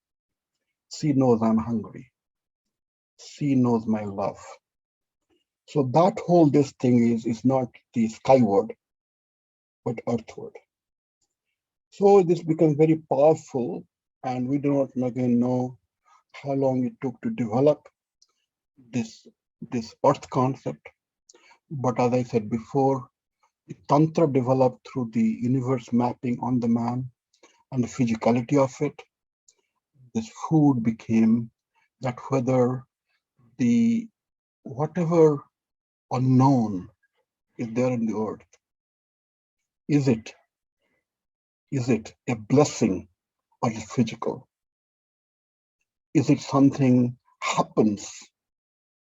She knows I'm hungry. She knows my love. So that whole this thing is not the skyward, but earthward. So this becomes very powerful, and we do not again know how long it took to develop this earth concept. But as I said before, the Tantra developed through the universe mapping on the man and the physicality of it. This food became that whether the whatever unknown is there in the earth, is it a blessing or is it physical? Is it something happens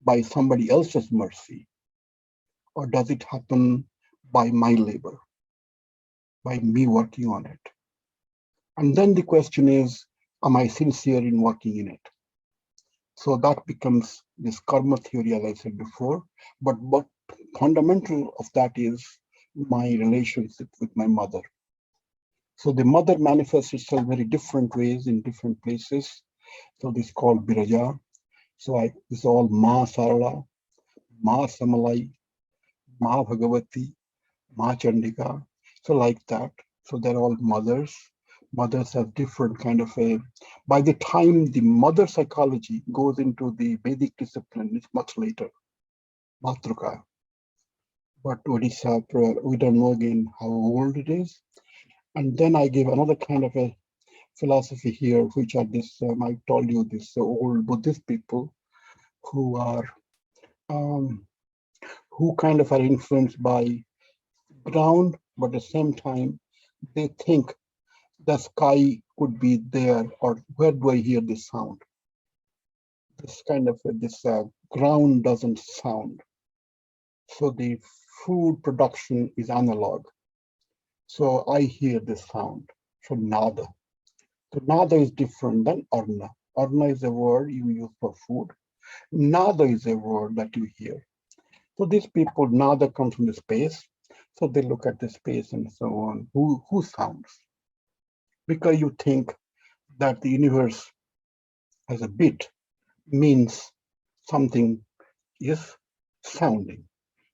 by somebody else's mercy? Or does it happen by my labor, by me working on it? And then the question is, am I sincere in working in it? So that becomes this karma theory, as I said before. But what fundamental of that is my relationship with my mother. So the mother manifests itself very different ways in different places. So this is called Biraja. So this is all Ma Sarala, Ma Samalai, Ma Bhagavati, Ma Chandika. So like that. So they're all mothers. Mothers have different kind of a, by the time the mother psychology goes into the Vedic discipline, it's much later, Matruka. But Odisha, we don't know again how old it is. And then I give another kind of a philosophy here, which are this, I told you, this old Buddhist people who are, who kind of are influenced by ground, but at the same time, they think the sky could be there, or where do I hear this sound? This kind of this ground doesn't sound. So the food production is analog. So I hear this sound from nada. So nada is different than arna. Arna is a word you use for food. Nada is a word that you hear. So these people now they come from the space, so they look at the space and so on. Who sounds? Because you think that the universe as a bit means something is sounding.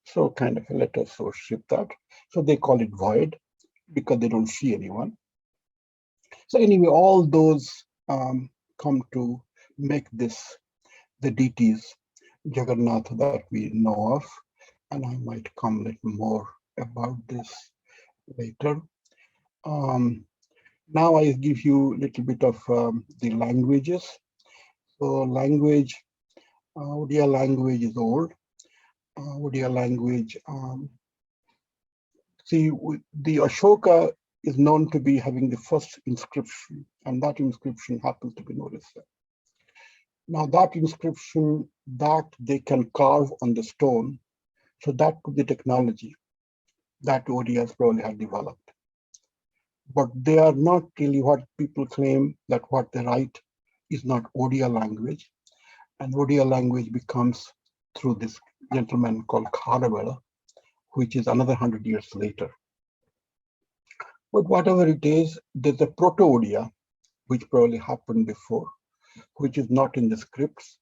So kind of let us worship that. So they call it void because they don't see anyone. So anyway, all those come to make this the deities Jagannath that we know of, and I might come a little more about this later. Um, now I give you a little bit of the languages. So language, Odia language is old. Odia language, see, the Ashoka is known to be having the first inscription, and that inscription happens to be in Odisha. Now that inscription that they can carve on the stone, so that could be technology that Odias probably had developed. But they are not really what people claim that what they write is not Odia language. And Odia language becomes through this gentleman called Kharavela, which is another 100 years later. But whatever it is, there's a Proto-Odia, which probably happened before, which is not in the scripts,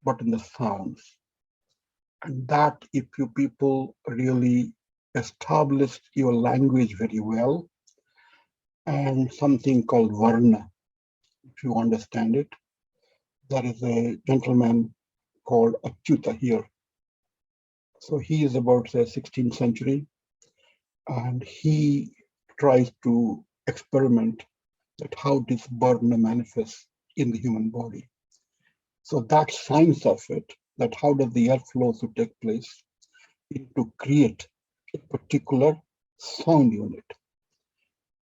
but in the sounds. And that if you people really established your language very well, and something called Varna, if you understand it, there is a gentleman called Achyuta here. So he is about the 16th century, and he tries to experiment that how this Varna manifests in the human body. So that science of it, that how does the airflow to take place, to create a particular sound unit.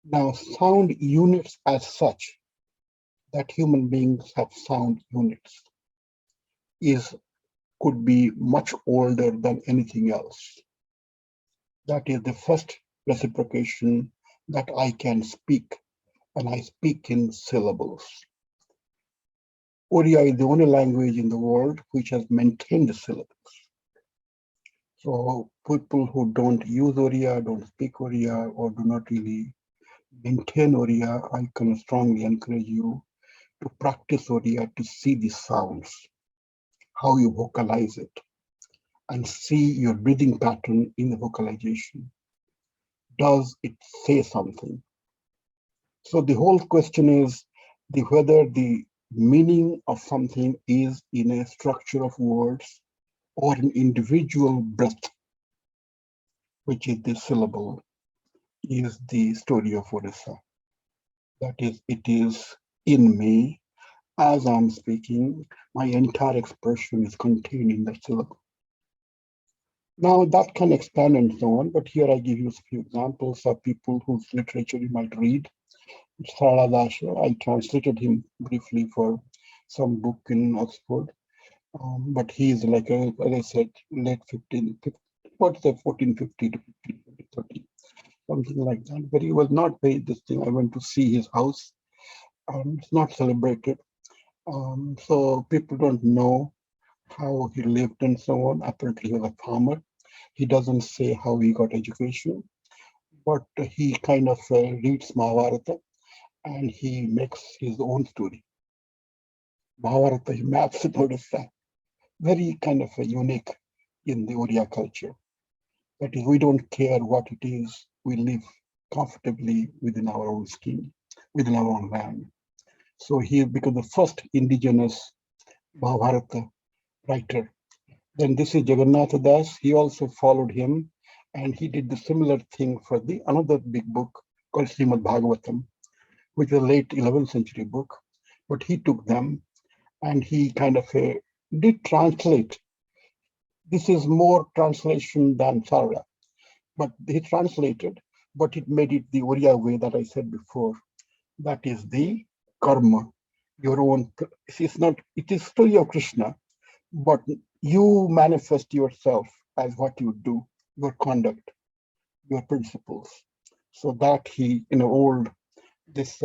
Now, sound units as such, that human beings have sound units, could be much older than anything else. That is the first reciprocation that I can speak, and I speak in syllables. Oriya is the only language in the world which has maintained the syllables. So people who don't use Oriya, don't speak Oriya, or do not really maintain Oriya, I can strongly encourage you to practice Oriya to see the sounds, how you vocalize it, and see your breathing pattern in the vocalization. Does it say something? So the whole question is whether the meaning of something is in a structure of words or an individual breath, which is the syllable, is the story of Odisha. That is, it is in me. As I'm speaking, my entire expression is contained in that syllable. Now that can expand and so on, but here I give you a few examples of people whose literature you might read. Sarala Dasha, I translated him briefly for some book in Oxford, but he's like, as I said, late 1450 to 1530, something like that. But he was not very this thing. I went to see his house. It's not celebrated. So people don't know how he lived and so on. Apparently he was a farmer. He doesn't say how he got education, but he kind of reads Mahabharata and he makes his own story. Mahabharata, he maps it out of that. Very kind of unique in the Oriya culture. That is, we don't care what it is, we live comfortably within our own skin, within our own land. So he became the first indigenous Mahabharata writer. Then this is Jagannatha Das. He also followed him, and he did the similar thing for the another big book called Srimad Bhagavatam, which was a late 11th century book. But he took them and he kind of did translate. This is more translation than Sarla, but he translated, but it made it the Oriya way that I said before. That is the karma, your own. It's not. It is story of Krishna, but you manifest yourself as what you do, your conduct, your principles. So that he, in old, this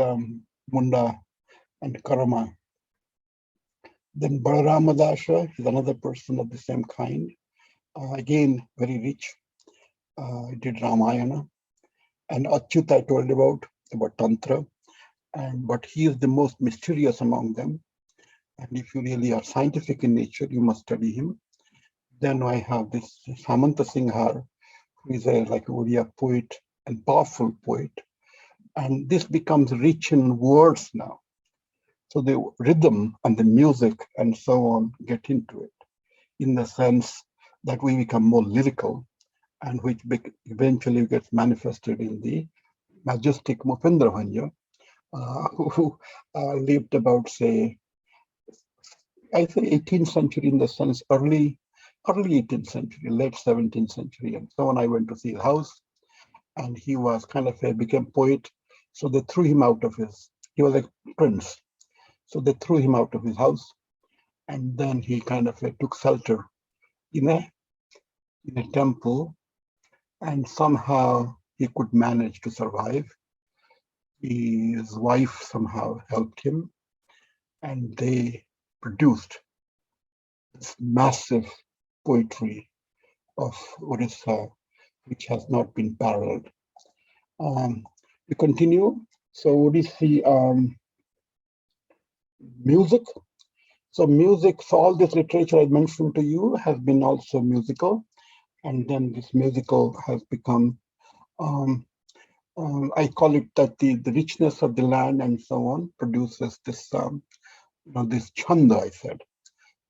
Munda and Karma. Then Balaram Dasha is another person of the same kind. Again, very rich. I did Ramayana, and Achyut I told about Tantra, but he is the most mysterious among them. And if you really are scientific in nature, you must study him. Then I have this Samanta Singhar, who is a like Odia poet and powerful poet. And this becomes rich in words now. So the rhythm and the music and so on get into it in the sense that we become more lyrical, and which eventually gets manifested in the majestic Mupendra Bhanja, who lived about, say, I think 18th century in the sense early 18th century, late 17th century. And so on, I went to see his house, and he was kind of became poet. So they threw him out of he was a prince. So they threw him out of his house, and then he kind of took shelter in a temple, and somehow he could manage to survive. His wife somehow helped him, and they produced this massive poetry of Odisha, which has not been paralleled. We continue. So Odissi music. So music, so all this literature I mentioned to you has been also musical, and then this musical has become, I call it that the richness of the land and so on produces this, this chanda, I said.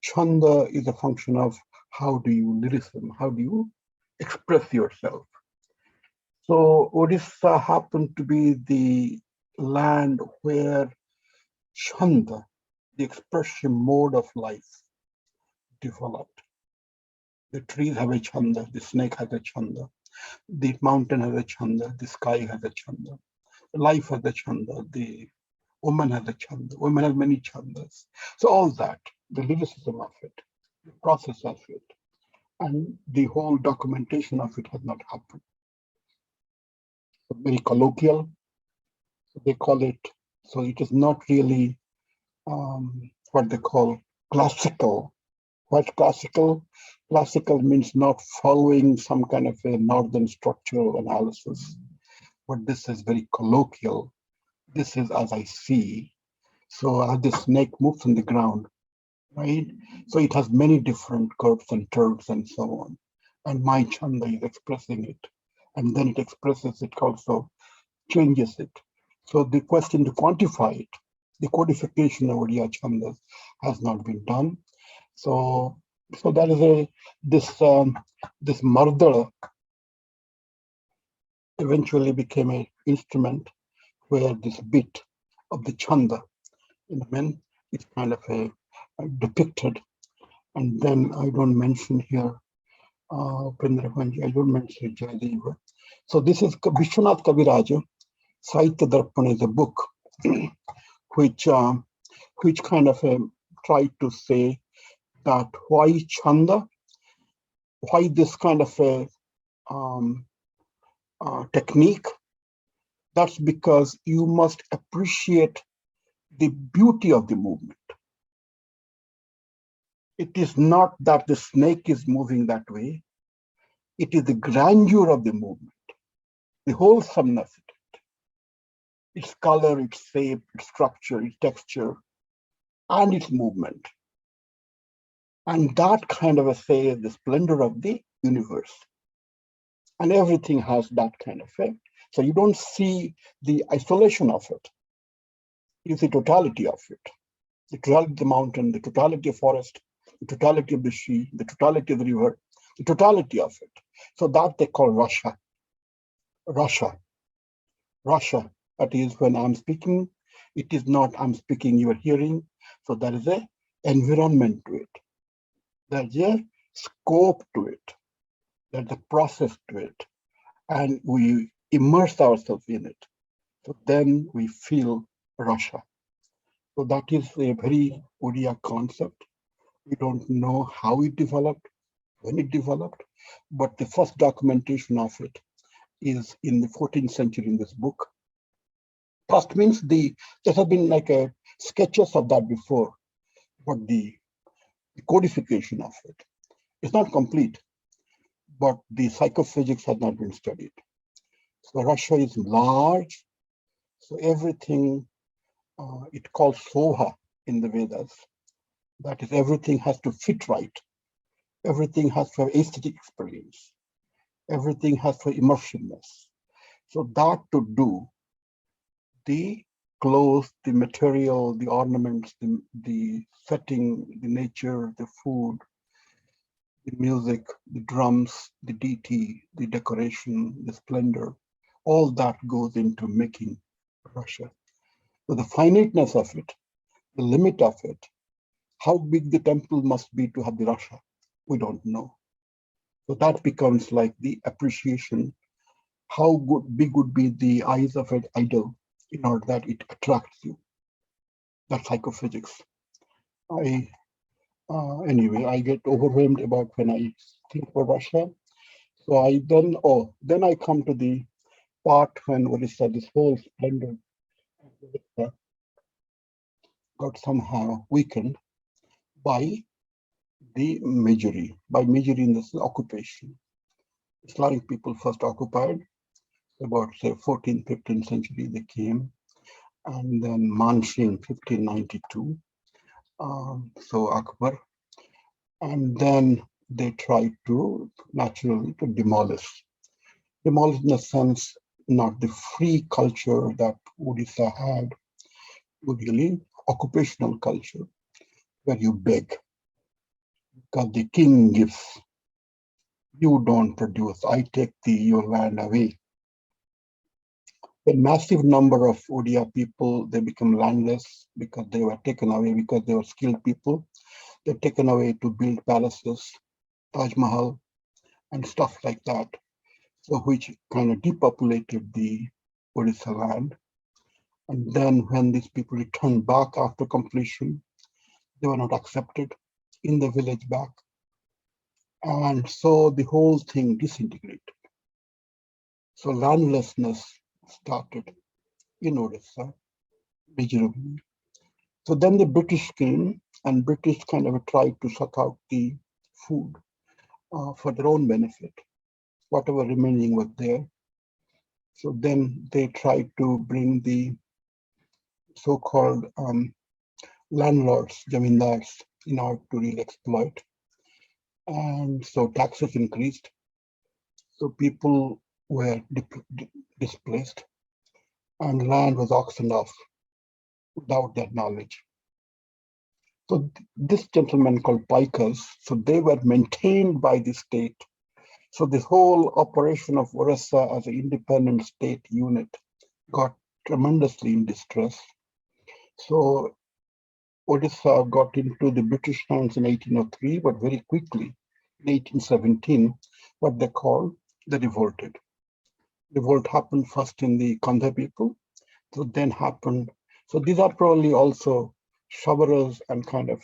Chanda is a function of how do you lyricism, how do you express yourself. So Odisha happened to be the land where chanda, the expression mode of life, developed. The trees have a chanda, the snake has a chanda, the mountain has a chanda, the sky has a chanda, life has a chanda, the woman has a chanda, women have many chandas. So all that, the lyricism of it, the process of it, and the whole documentation of it has not happened. So very colloquial, so they call it, so it is not really what they call classical. What classical? Classical means not following some kind of a northern structural analysis, but this is very colloquial. This is as I see. So as the snake moves on the ground, right? So it has many different curves and turns and so on. And my chanda is expressing it. And then it expresses it also, changes it. So the question to quantify it, the codification of Odia chandas has not been done. So that is this mardala eventually became an instrument where this bit of the chanda in the men is kind of depicted. And then I don't mention here Prendrapanji, I don't mention Jayadeva. So this is Vishwanath Kaviraja, Sahitya Darpan is a book which kind of tried to say that why chanda, why this kind of a technique. That's because you must appreciate the beauty of the movement. It is not that the snake is moving that way. It is the grandeur of the movement, the wholesomeness of it, its color, its shape, its structure, its texture, and its movement. And that kind of the splendor of the universe. And everything has that kind of effect. So you don't see the isolation of it. You see totality of it. The totality of the mountain, the totality of forest, the totality of the sea, the totality of the river, the totality of it. So that they call Russia. Russia. That is when I'm speaking, it is not I'm speaking, you are hearing. So there is a environment to it. There's a scope to it. There's a process to it. And we immerse ourselves in it. So then we feel Russia. So that is a very Odia concept. We don't know how it developed, when it developed, but the first documentation of it is in the 14th century in this book. First means there have been like sketches of that before, but the codification of it is not complete. but the psychophysics has not been studied. So Russia is large, so everything, it calls soha in the Vedas. That is, everything has to fit right. Everything has to have aesthetic experience. Everything has to have immersiveness. So that to do, the clothes, the material, the ornaments, the setting, the nature, the food, the music, the drums, the DT, the decoration, the splendor, all that goes into making Russia. So the finiteness of it, the limit of it, how big the temple must be to have the Russia, we don't know. So that becomes like the appreciation, how big would be the eyes of an idol in order that it attracts you. That's psychophysics. Anyway, I get overwhelmed about when I think about Russia. So then I come to the part when Odisha, this whole splendor of Odisha got somehow weakened by the Majori, in this occupation. Islamic people first occupied, about say 14th, 15th century they came, and then Mansi in 1592, so Akbar, and then they tried to naturally to demolish in a sense, not the free culture that Odisha had, really occupational culture, where you beg, because the king gives, you don't produce, I take your land away. A massive number of Odia people, they become landless because they were taken away, because they were skilled people. They're taken away to build palaces, Taj Mahal, and stuff like that. So which kind of depopulated the Odisha land. And then when these people returned back after completion, they were not accepted in the village back. And so the whole thing disintegrated. So landlessness started in Odisha, miserably. So then the British came, and British kind of tried to suck out the food for their own benefit, whatever remaining was there. So then they tried to bring the so-called landlords, jamindars, in order to really exploit. And so taxes increased. So people were displaced, and land was auctioned off without that knowledge. So this gentleman called Pikas, so they were maintained by the state. So this whole operation of Odisha as an independent state unit got tremendously in distress. So Odisha got into the British hands in 1803, but very quickly, in 1817, what they call the revolted. Revolt happened first in the Kandha people, so then happened. So these are probably also Shavaras and kind of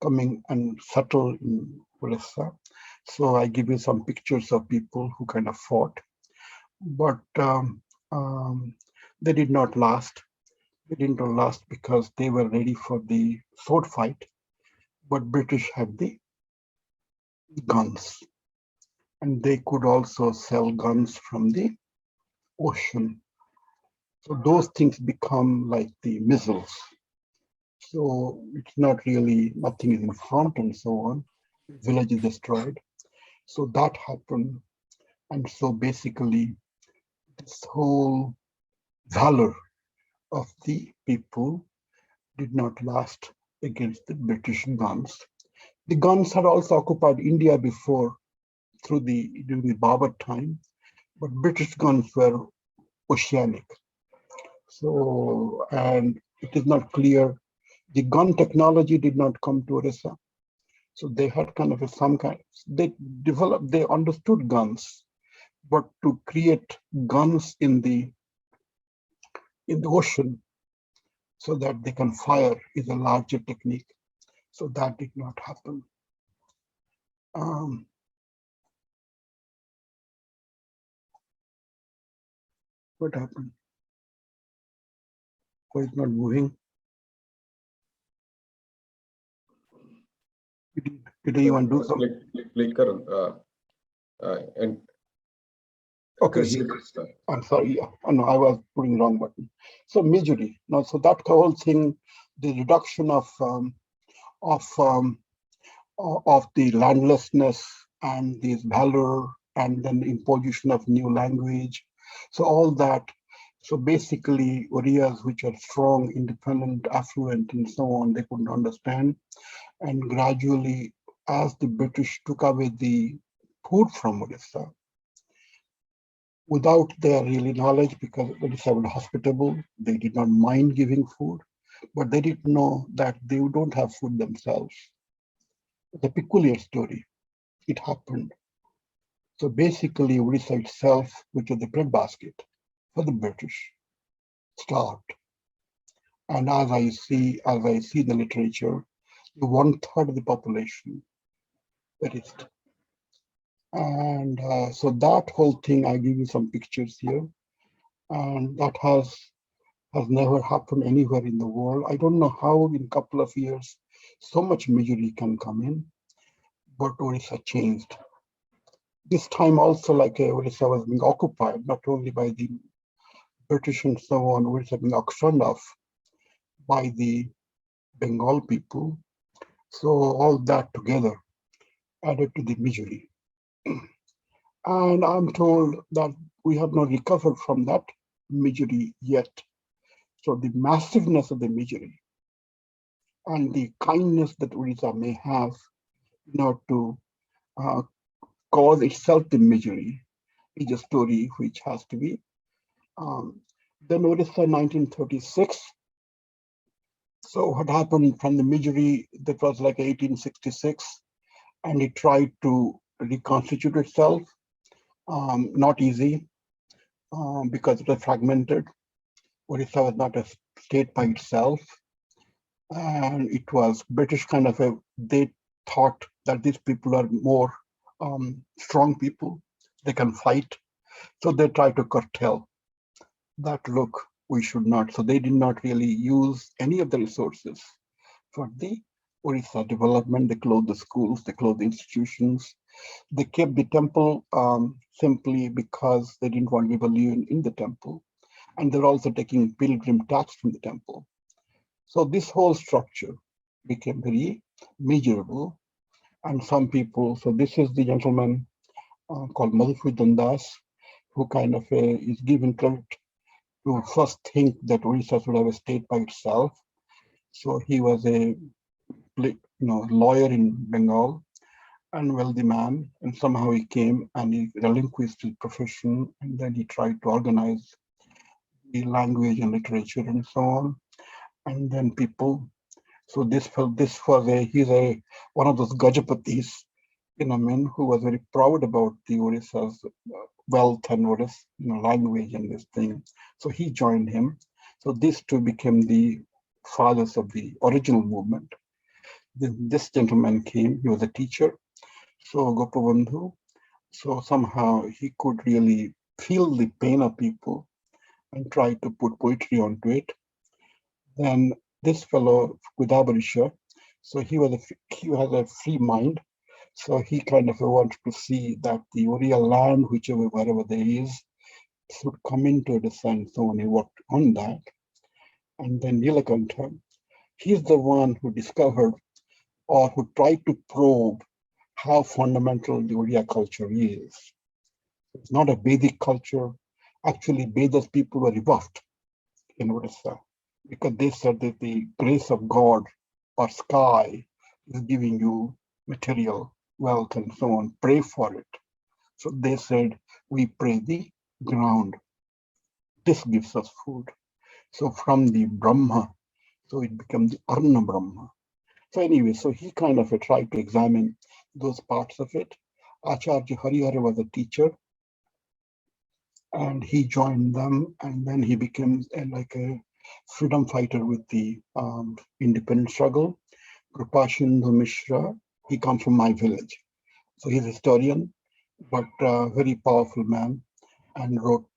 coming and settle in Odisha. So I give you some pictures of people who kind of fought, but they did not last. They didn't last because they were ready for the sword fight, but British had the guns, and they could also sell guns from the ocean. So those things become like the missiles. So it's not really, nothing is in front and so on. Village is destroyed. So that happened. And so basically, this whole valor of the people did not last against the British guns. The guns had also occupied India before during the Babur time, but British guns were oceanic. So, and it is not clear, the gun technology did not come to Orissa. So they had kind of they understood guns, but to create guns in the ocean so that they can fire is a larger technique. So that did not happen. What happened? Why is not moving? Did anyone do something? Click करो And Okay, he so was, I'm sorry. Yeah, oh, no, I was putting wrong button. So Mijuri. Now, so that whole thing, the reduction of of the landlessness and this valor, and then the imposition of new language. So all that. So basically, Orias which are strong, independent, affluent, and so on, they couldn't understand. And gradually, as the British took away the food from Odisha, without their really knowledge, because Odisha was hospitable, they did not mind giving food, but they didn't know that they don't have food themselves. It's a peculiar story. It happened. So basically, Odisha itself, which was the breadbasket for the British, starved. And as I see the literature, one third of the population perished. And so that whole thing, I give you some pictures here, and that has never happened anywhere in the world. I don't know how in a couple of years so much misery can come in, but Odisha changed. This time also, like Odisha was being occupied not only by the British and so on, Odisha being auctioned off by the Bengal people. So all that together added to the misery. And I'm told that we have not recovered from that misery yet. So the massiveness of the misery and the kindness that Odisha may have, to uh, cause itself the misery is a story which has to be. Then Odisha 1936. So what happened from the misery that was like 1866, and it tried to reconstitute itself. Not easy because it was fragmented. Odisha was not a state by itself, and it was British kind of they thought that these people are more strong people, they can fight, so they tried to curtail that. Look, we should not. So they did not really use any of the resources for the Orissa development. They closed the schools, they closed the institutions, they kept the temple simply because they didn't want people living in the temple, and they're also taking pilgrim tax from the temple. So this whole structure became very miserable, and some people. So this is the gentleman called Madhusudan Das, who kind of is given credit to first think that Orissa should have a state by itself. So he was a lawyer in Bengal and wealthy man, and somehow he came and he relinquished his profession, and then he tried to organize the language and literature and so on. And then people. So this was he's a one of those Gajapatis, men who was very proud about the Orissa's wealth and language and this thing. So he joined him. So these two became the fathers of the original movement. This gentleman came, he was a teacher. So Gopabandhu, so somehow he could really feel the pain of people and try to put poetry onto it. Then this fellow Gudabarisha, so he has a free mind. So he kind of wanted to see that the Oriya land, wherever there is, should come into the sun. So when he worked on that, and then Nilakantha, he's the one who discovered or who tried to probe how fundamental the Oriya culture is. It's not a Vedic culture. Actually, Vedas people were rebuffed in Odisha because they said that the grace of God or sky is giving you material wealth and so on. Pray for it. So they said, we pray the ground. This gives us food. So from the Brahma, so it became the Arna Brahma. So anyway, so he kind of tried to examine those parts of it. Acharya Harihara was a teacher, and he joined them, and then he became like a freedom fighter with the independence struggle. Krupashindu Mishra, he comes from my village. So he's a historian, but very powerful man, and wrote,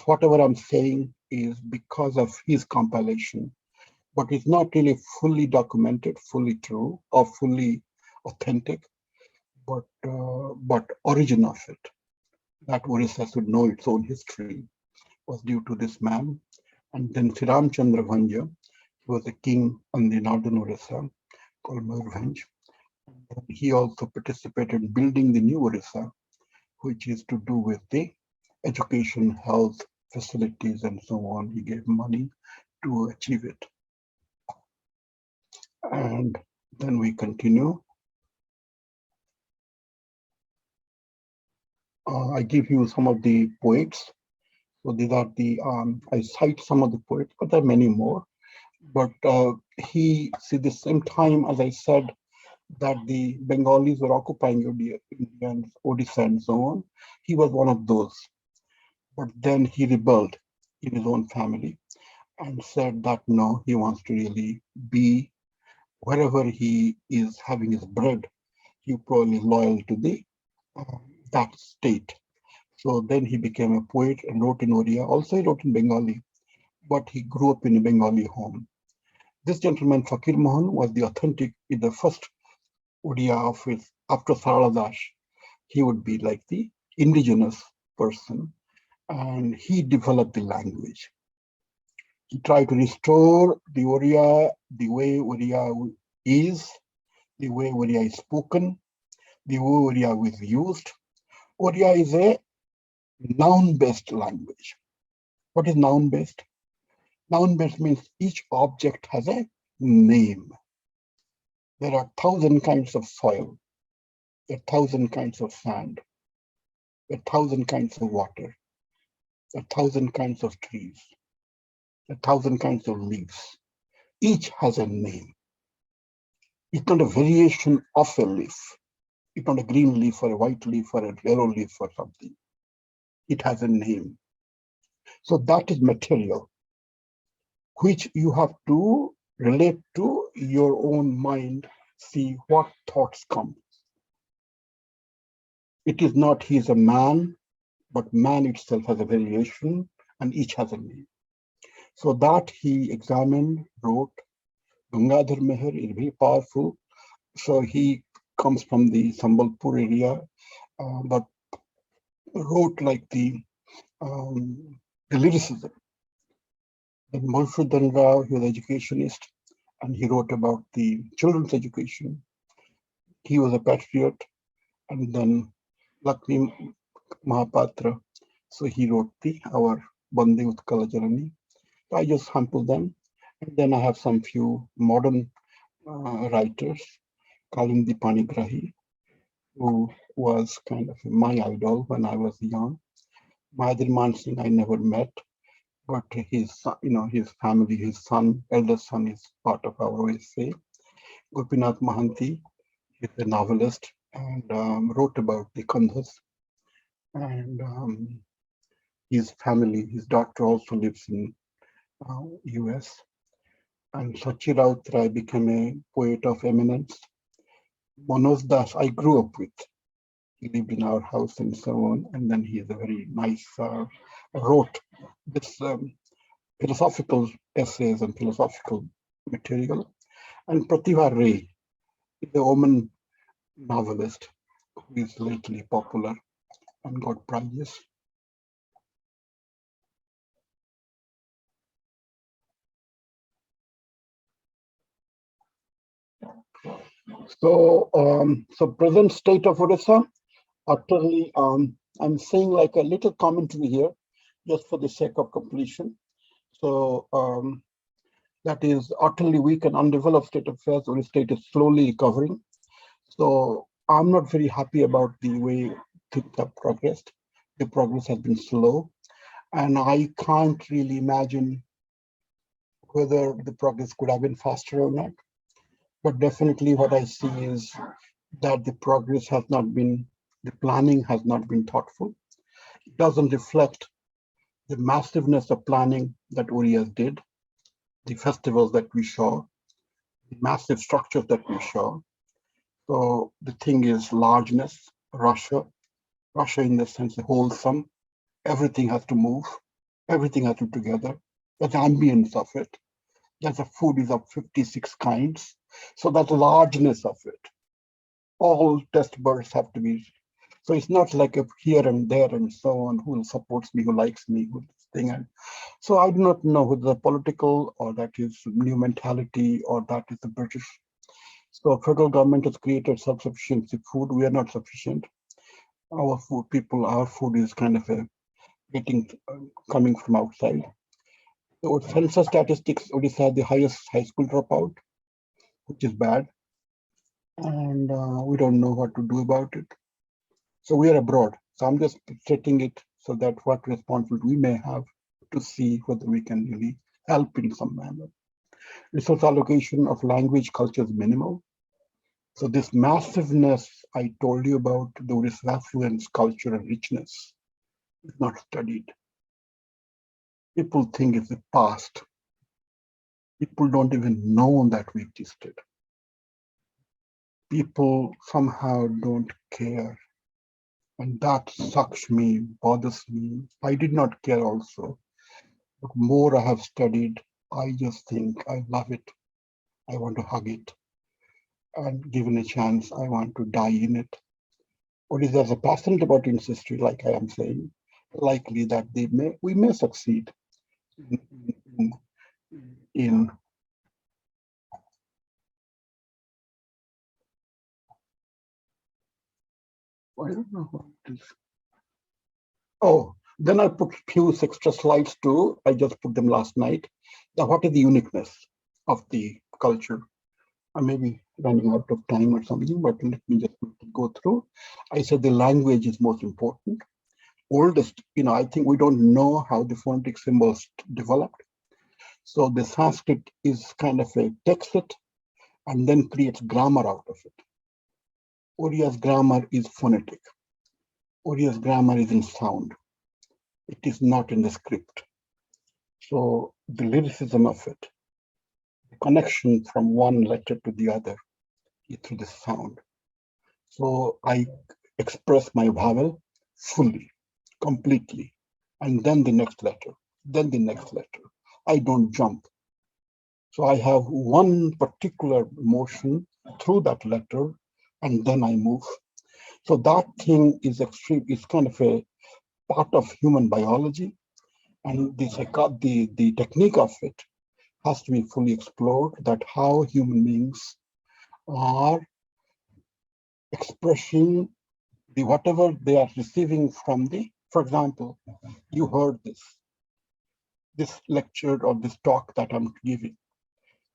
whatever I'm saying is because of his compilation, but it's not really fully documented, fully true, or fully authentic. but origin of it, that Orissa should know its own history, was due to this man. And then Sri Ramchandra Bhanja, who was a king on the northern Orissa called Mayurbhanj. He also participated in building the new Orissa, which is to do with the education, health, facilities, and so on. He gave money to achieve it. And then we continue. I give you some of the poets. So these are the, I cite some of the poets, but there are many more. But see, the same time, as I said, that the Bengalis were occupying Indians, Odisha, and so on, he was one of those. But then he rebelled in his own family and said that no, he wants to really be wherever he is having his bread, he probably loyal to the that state. So then he became a poet and wrote in Odia. Also he wrote in Bengali, but he grew up in a Bengali home. This gentleman, Fakir Mohan, was the authentic, the first Odia of his, after Sarala Das. He would be like the indigenous person, and he developed the language. He tried to restore the Oriya, the way Oriya is, the way Oriya is spoken, the way Oriya is used. Oriya is a noun-based language. What is noun-based? Noun-based means each object has a name. There are 1,000 kinds of soil, there are 1,000 kinds of sand, there are 1,000 kinds of water, there are 1,000 kinds of trees, there are 1,000 kinds of leaves. Each has a name. It's not a variation of a leaf. It's not a green leaf or a white leaf or a yellow leaf or something. It has a name. So that is material, which you have to relate to your own mind, see what thoughts come. It is not he is a man, but man itself has a variation and each has a name. So that he examined, wrote. Gangadhar Meher is very powerful. So he comes from the Sambalpur area, but wrote like the lyricism. Then Molshuddin Rao, he was an educationist, and he wrote about the children's education. He was a patriot, and then Lakshmi Mahapatra, so he wrote our Bande Utkala Janani. So I just sample them, and then I have some few modern writers, Kalindi Panigrahi, who was kind of my idol when I was young. Mahadir Singh I never met, but his family, his son, eldest son, is part of our OSA. Gopinath Mahanti is a novelist and wrote about the Kandhas. And his family, his daughter also lives in US. And Sachi Rautrai became a poet of eminence. Manoj Das, I grew up with. He lived in our house and so on. And then he is a very nice, wrote this philosophical essays and philosophical material. And Pratibha Ray is a woman novelist who is lately popular and got prizes. So present state of Odisha, utterly, I'm saying like a little commentary here, just for the sake of completion. So that is utterly weak and undeveloped state of affairs. Odisha state is slowly recovering. So I'm not very happy about the way things have progressed. The progress has been slow, and I can't really imagine whether the progress could have been faster or not. But definitely what I see is that the progress has not been, the planning has not been thoughtful. It doesn't reflect the massiveness of planning that Urias did, the festivals that we saw, the massive structures that we saw. So the thing is largeness, Russia in the sense of wholesome, everything has to move, everything has to be together. There's ambience of it. There's a food is of 56 kinds. So that's the largeness of it. all test birds have to be. So it's not like a here and there and so on, who supports me, who likes me, who this thing. And so I do not know whether the political or that is new mentality or that is the British. So federal government has created self-sufficiency food. We are not sufficient. Our food, people, our food is kind of a getting coming from outside. So census statistics, Odisha had the highest high school dropout, which is bad. And we don't know what to do about it. So we are abroad. So I'm just setting it so that what responsibility we may have to see whether we can really help in some manner. Resource allocation of language culture is minimal. So this massiveness I told you about, the Odisha affluence, culture, and richness is not studied. People think it's the past. People don't even know that we existed. People somehow don't care. And that sucks me, bothers me. I did not care also. But more I have studied, I just think I love it. I want to hug it. And given a chance, I want to die in it. Or is there a passionate about its history, like I am saying, likely that we may succeed in I don't know what it is. Oh, then I put few extra slides too. I just put them last night. Now, what is the uniqueness of the culture? I may be running out of time or something, but let me just go through. I said the language is most important. Oldest, I think we don't know how the phonetic symbols developed. So the Sanskrit is kind of a takes it and then creates grammar out of it. Oriya's grammar is phonetic. Oriya's grammar is in sound. It is not in the script. So the lyricism of it, the connection from one letter to the other is through the sound. So I express my vowel fully, completely, and then the next letter, then the next letter. I don't jump. So I have one particular motion through that letter, and then I move. So that thing is extreme. It's kind of a part of human biology, and the technique of it has to be fully explored. That how human beings are expressing the whatever they are receiving from the. For example, you heard this lecture or this talk that I'm giving.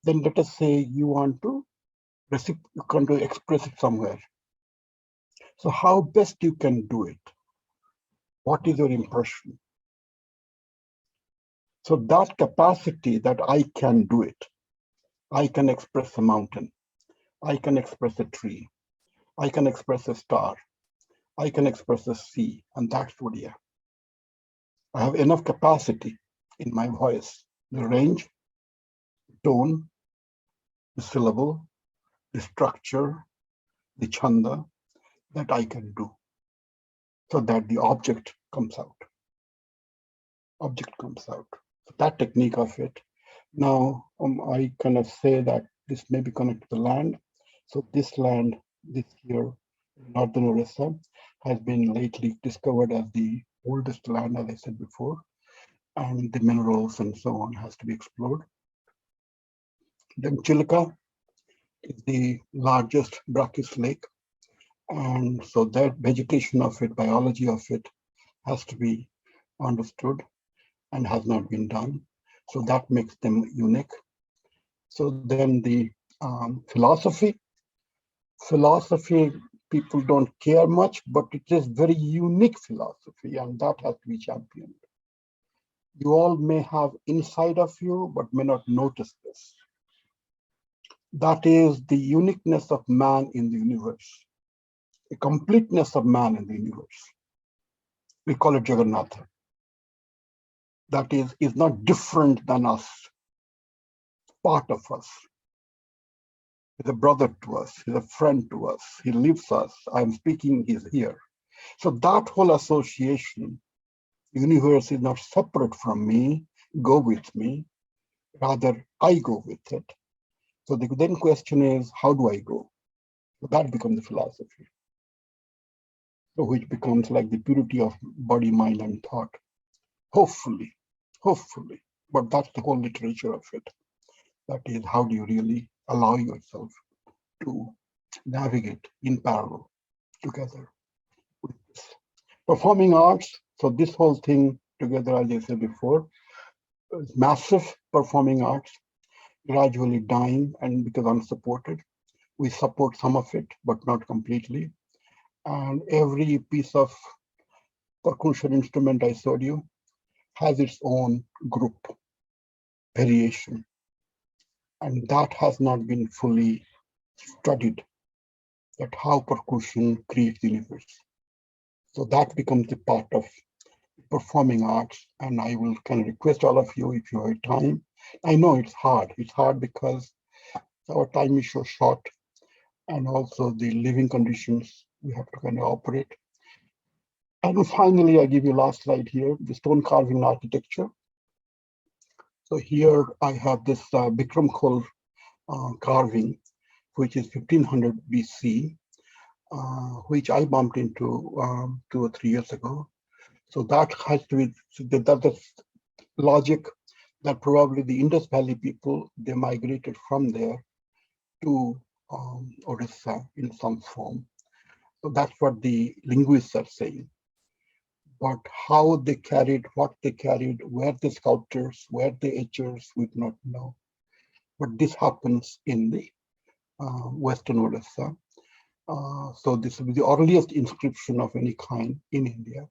Then let us say you want to express it somewhere. So how best you can do it? What is your impression? So that capacity that I can do it, I can express a mountain, I can express a tree, I can express a star, I can express a sea, and that's what I have enough capacity in my voice, the range, tone, the syllable, the structure, the chanda that I can do so that the object comes out. Object comes out. So that technique of it. Now, I kind of say that this may be connected to the land. So this land, this here, northern Odisha, has been lately discovered as the oldest land, as I said before, and the minerals and so on has to be explored. Then Chilka is the largest brackish lake, and so that vegetation of it, biology of it, has to be understood and has not been done. So that makes them unique. So then the philosophy, people don't care much, but it is very unique philosophy, and that has to be championed. You all may have inside of you, but may not notice this. That is the uniqueness of man in the universe, the completeness of man in the universe. We call it Jagannatha. That is not different than us, part of us. He's a brother to us, he's a friend to us, he lives us. I'm speaking, he's here. So that whole association, the universe is not separate from me, go with me, rather I go with it. So the then question is, how do I go? So that becomes the philosophy. So which becomes like the purity of body, mind, and thought. Hopefully, hopefully. But that's the whole literature of it. That is, how do you really allow yourself to navigate in parallel together with this. Performing arts, so this whole thing together, as I said before, is massive. Performing arts gradually dying and because unsupported. We support some of it, but not completely. And every piece of percussion instrument I showed you has its own group variation. And that has not been fully studied, that how percussion creates the universe. So that becomes a part of performing arts. And I will kind of request all of you, if you have time. I know it's hard. It's hard because our time is so short, and also the living conditions we have to kind of operate. And finally, I give you last slide here, the stone carving architecture. So here I have this Bikram Khol carving, which is 1500 BC, which I bumped into 2 or 3 years ago. So that has to be, that's logic that probably the Indus Valley people, they migrated from there to Odisha in some form. So that's what the linguists are saying. But how they carried, what they carried, where the sculptors, where the etchers, we do not know. But this happens in the Western Odisha. So this will be the earliest inscription of any kind in India.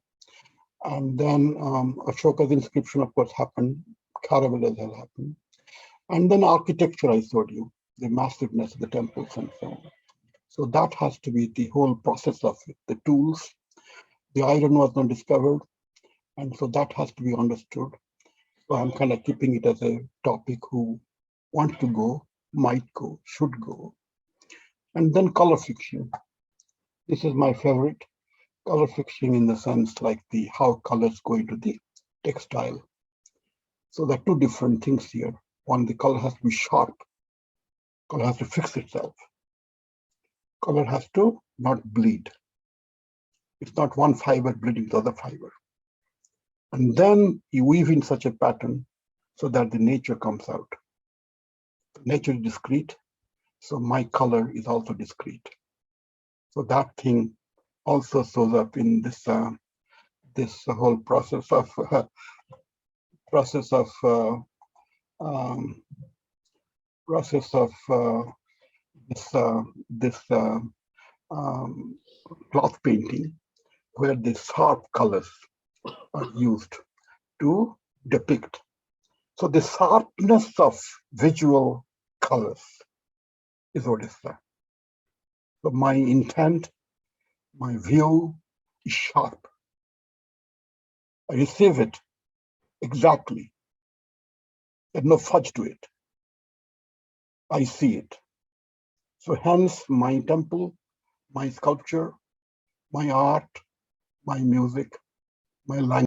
And then Ashoka's inscription, of course, happened, Kharavela's has happened. And then architecture, I showed you, the massiveness of the temples and so on. So that has to be the whole process of it, the tools. The iron was not discovered, and so that has to be understood. So I'm kind of keeping it as a topic who want to go, might go, should go. And then color fixing. This is my favorite. Color fixing in the sense like the how colors go into the textile. So there are two different things here. One, the color has to be sharp. Color has to fix itself. Color has to not bleed. It's not one fiber bleeding the other fiber. And then you weave in such a pattern so that the nature comes out. Nature is discrete, so my color is also discrete. So that thing also shows up in this this whole process of this cloth painting, where the sharp colors are used to depict. So the sharpness of visual colors is Odisha. So my intent, my view is sharp. I receive it exactly. There's no fudge to it. I see it. So hence my temple, my sculpture, my art, my music, my language.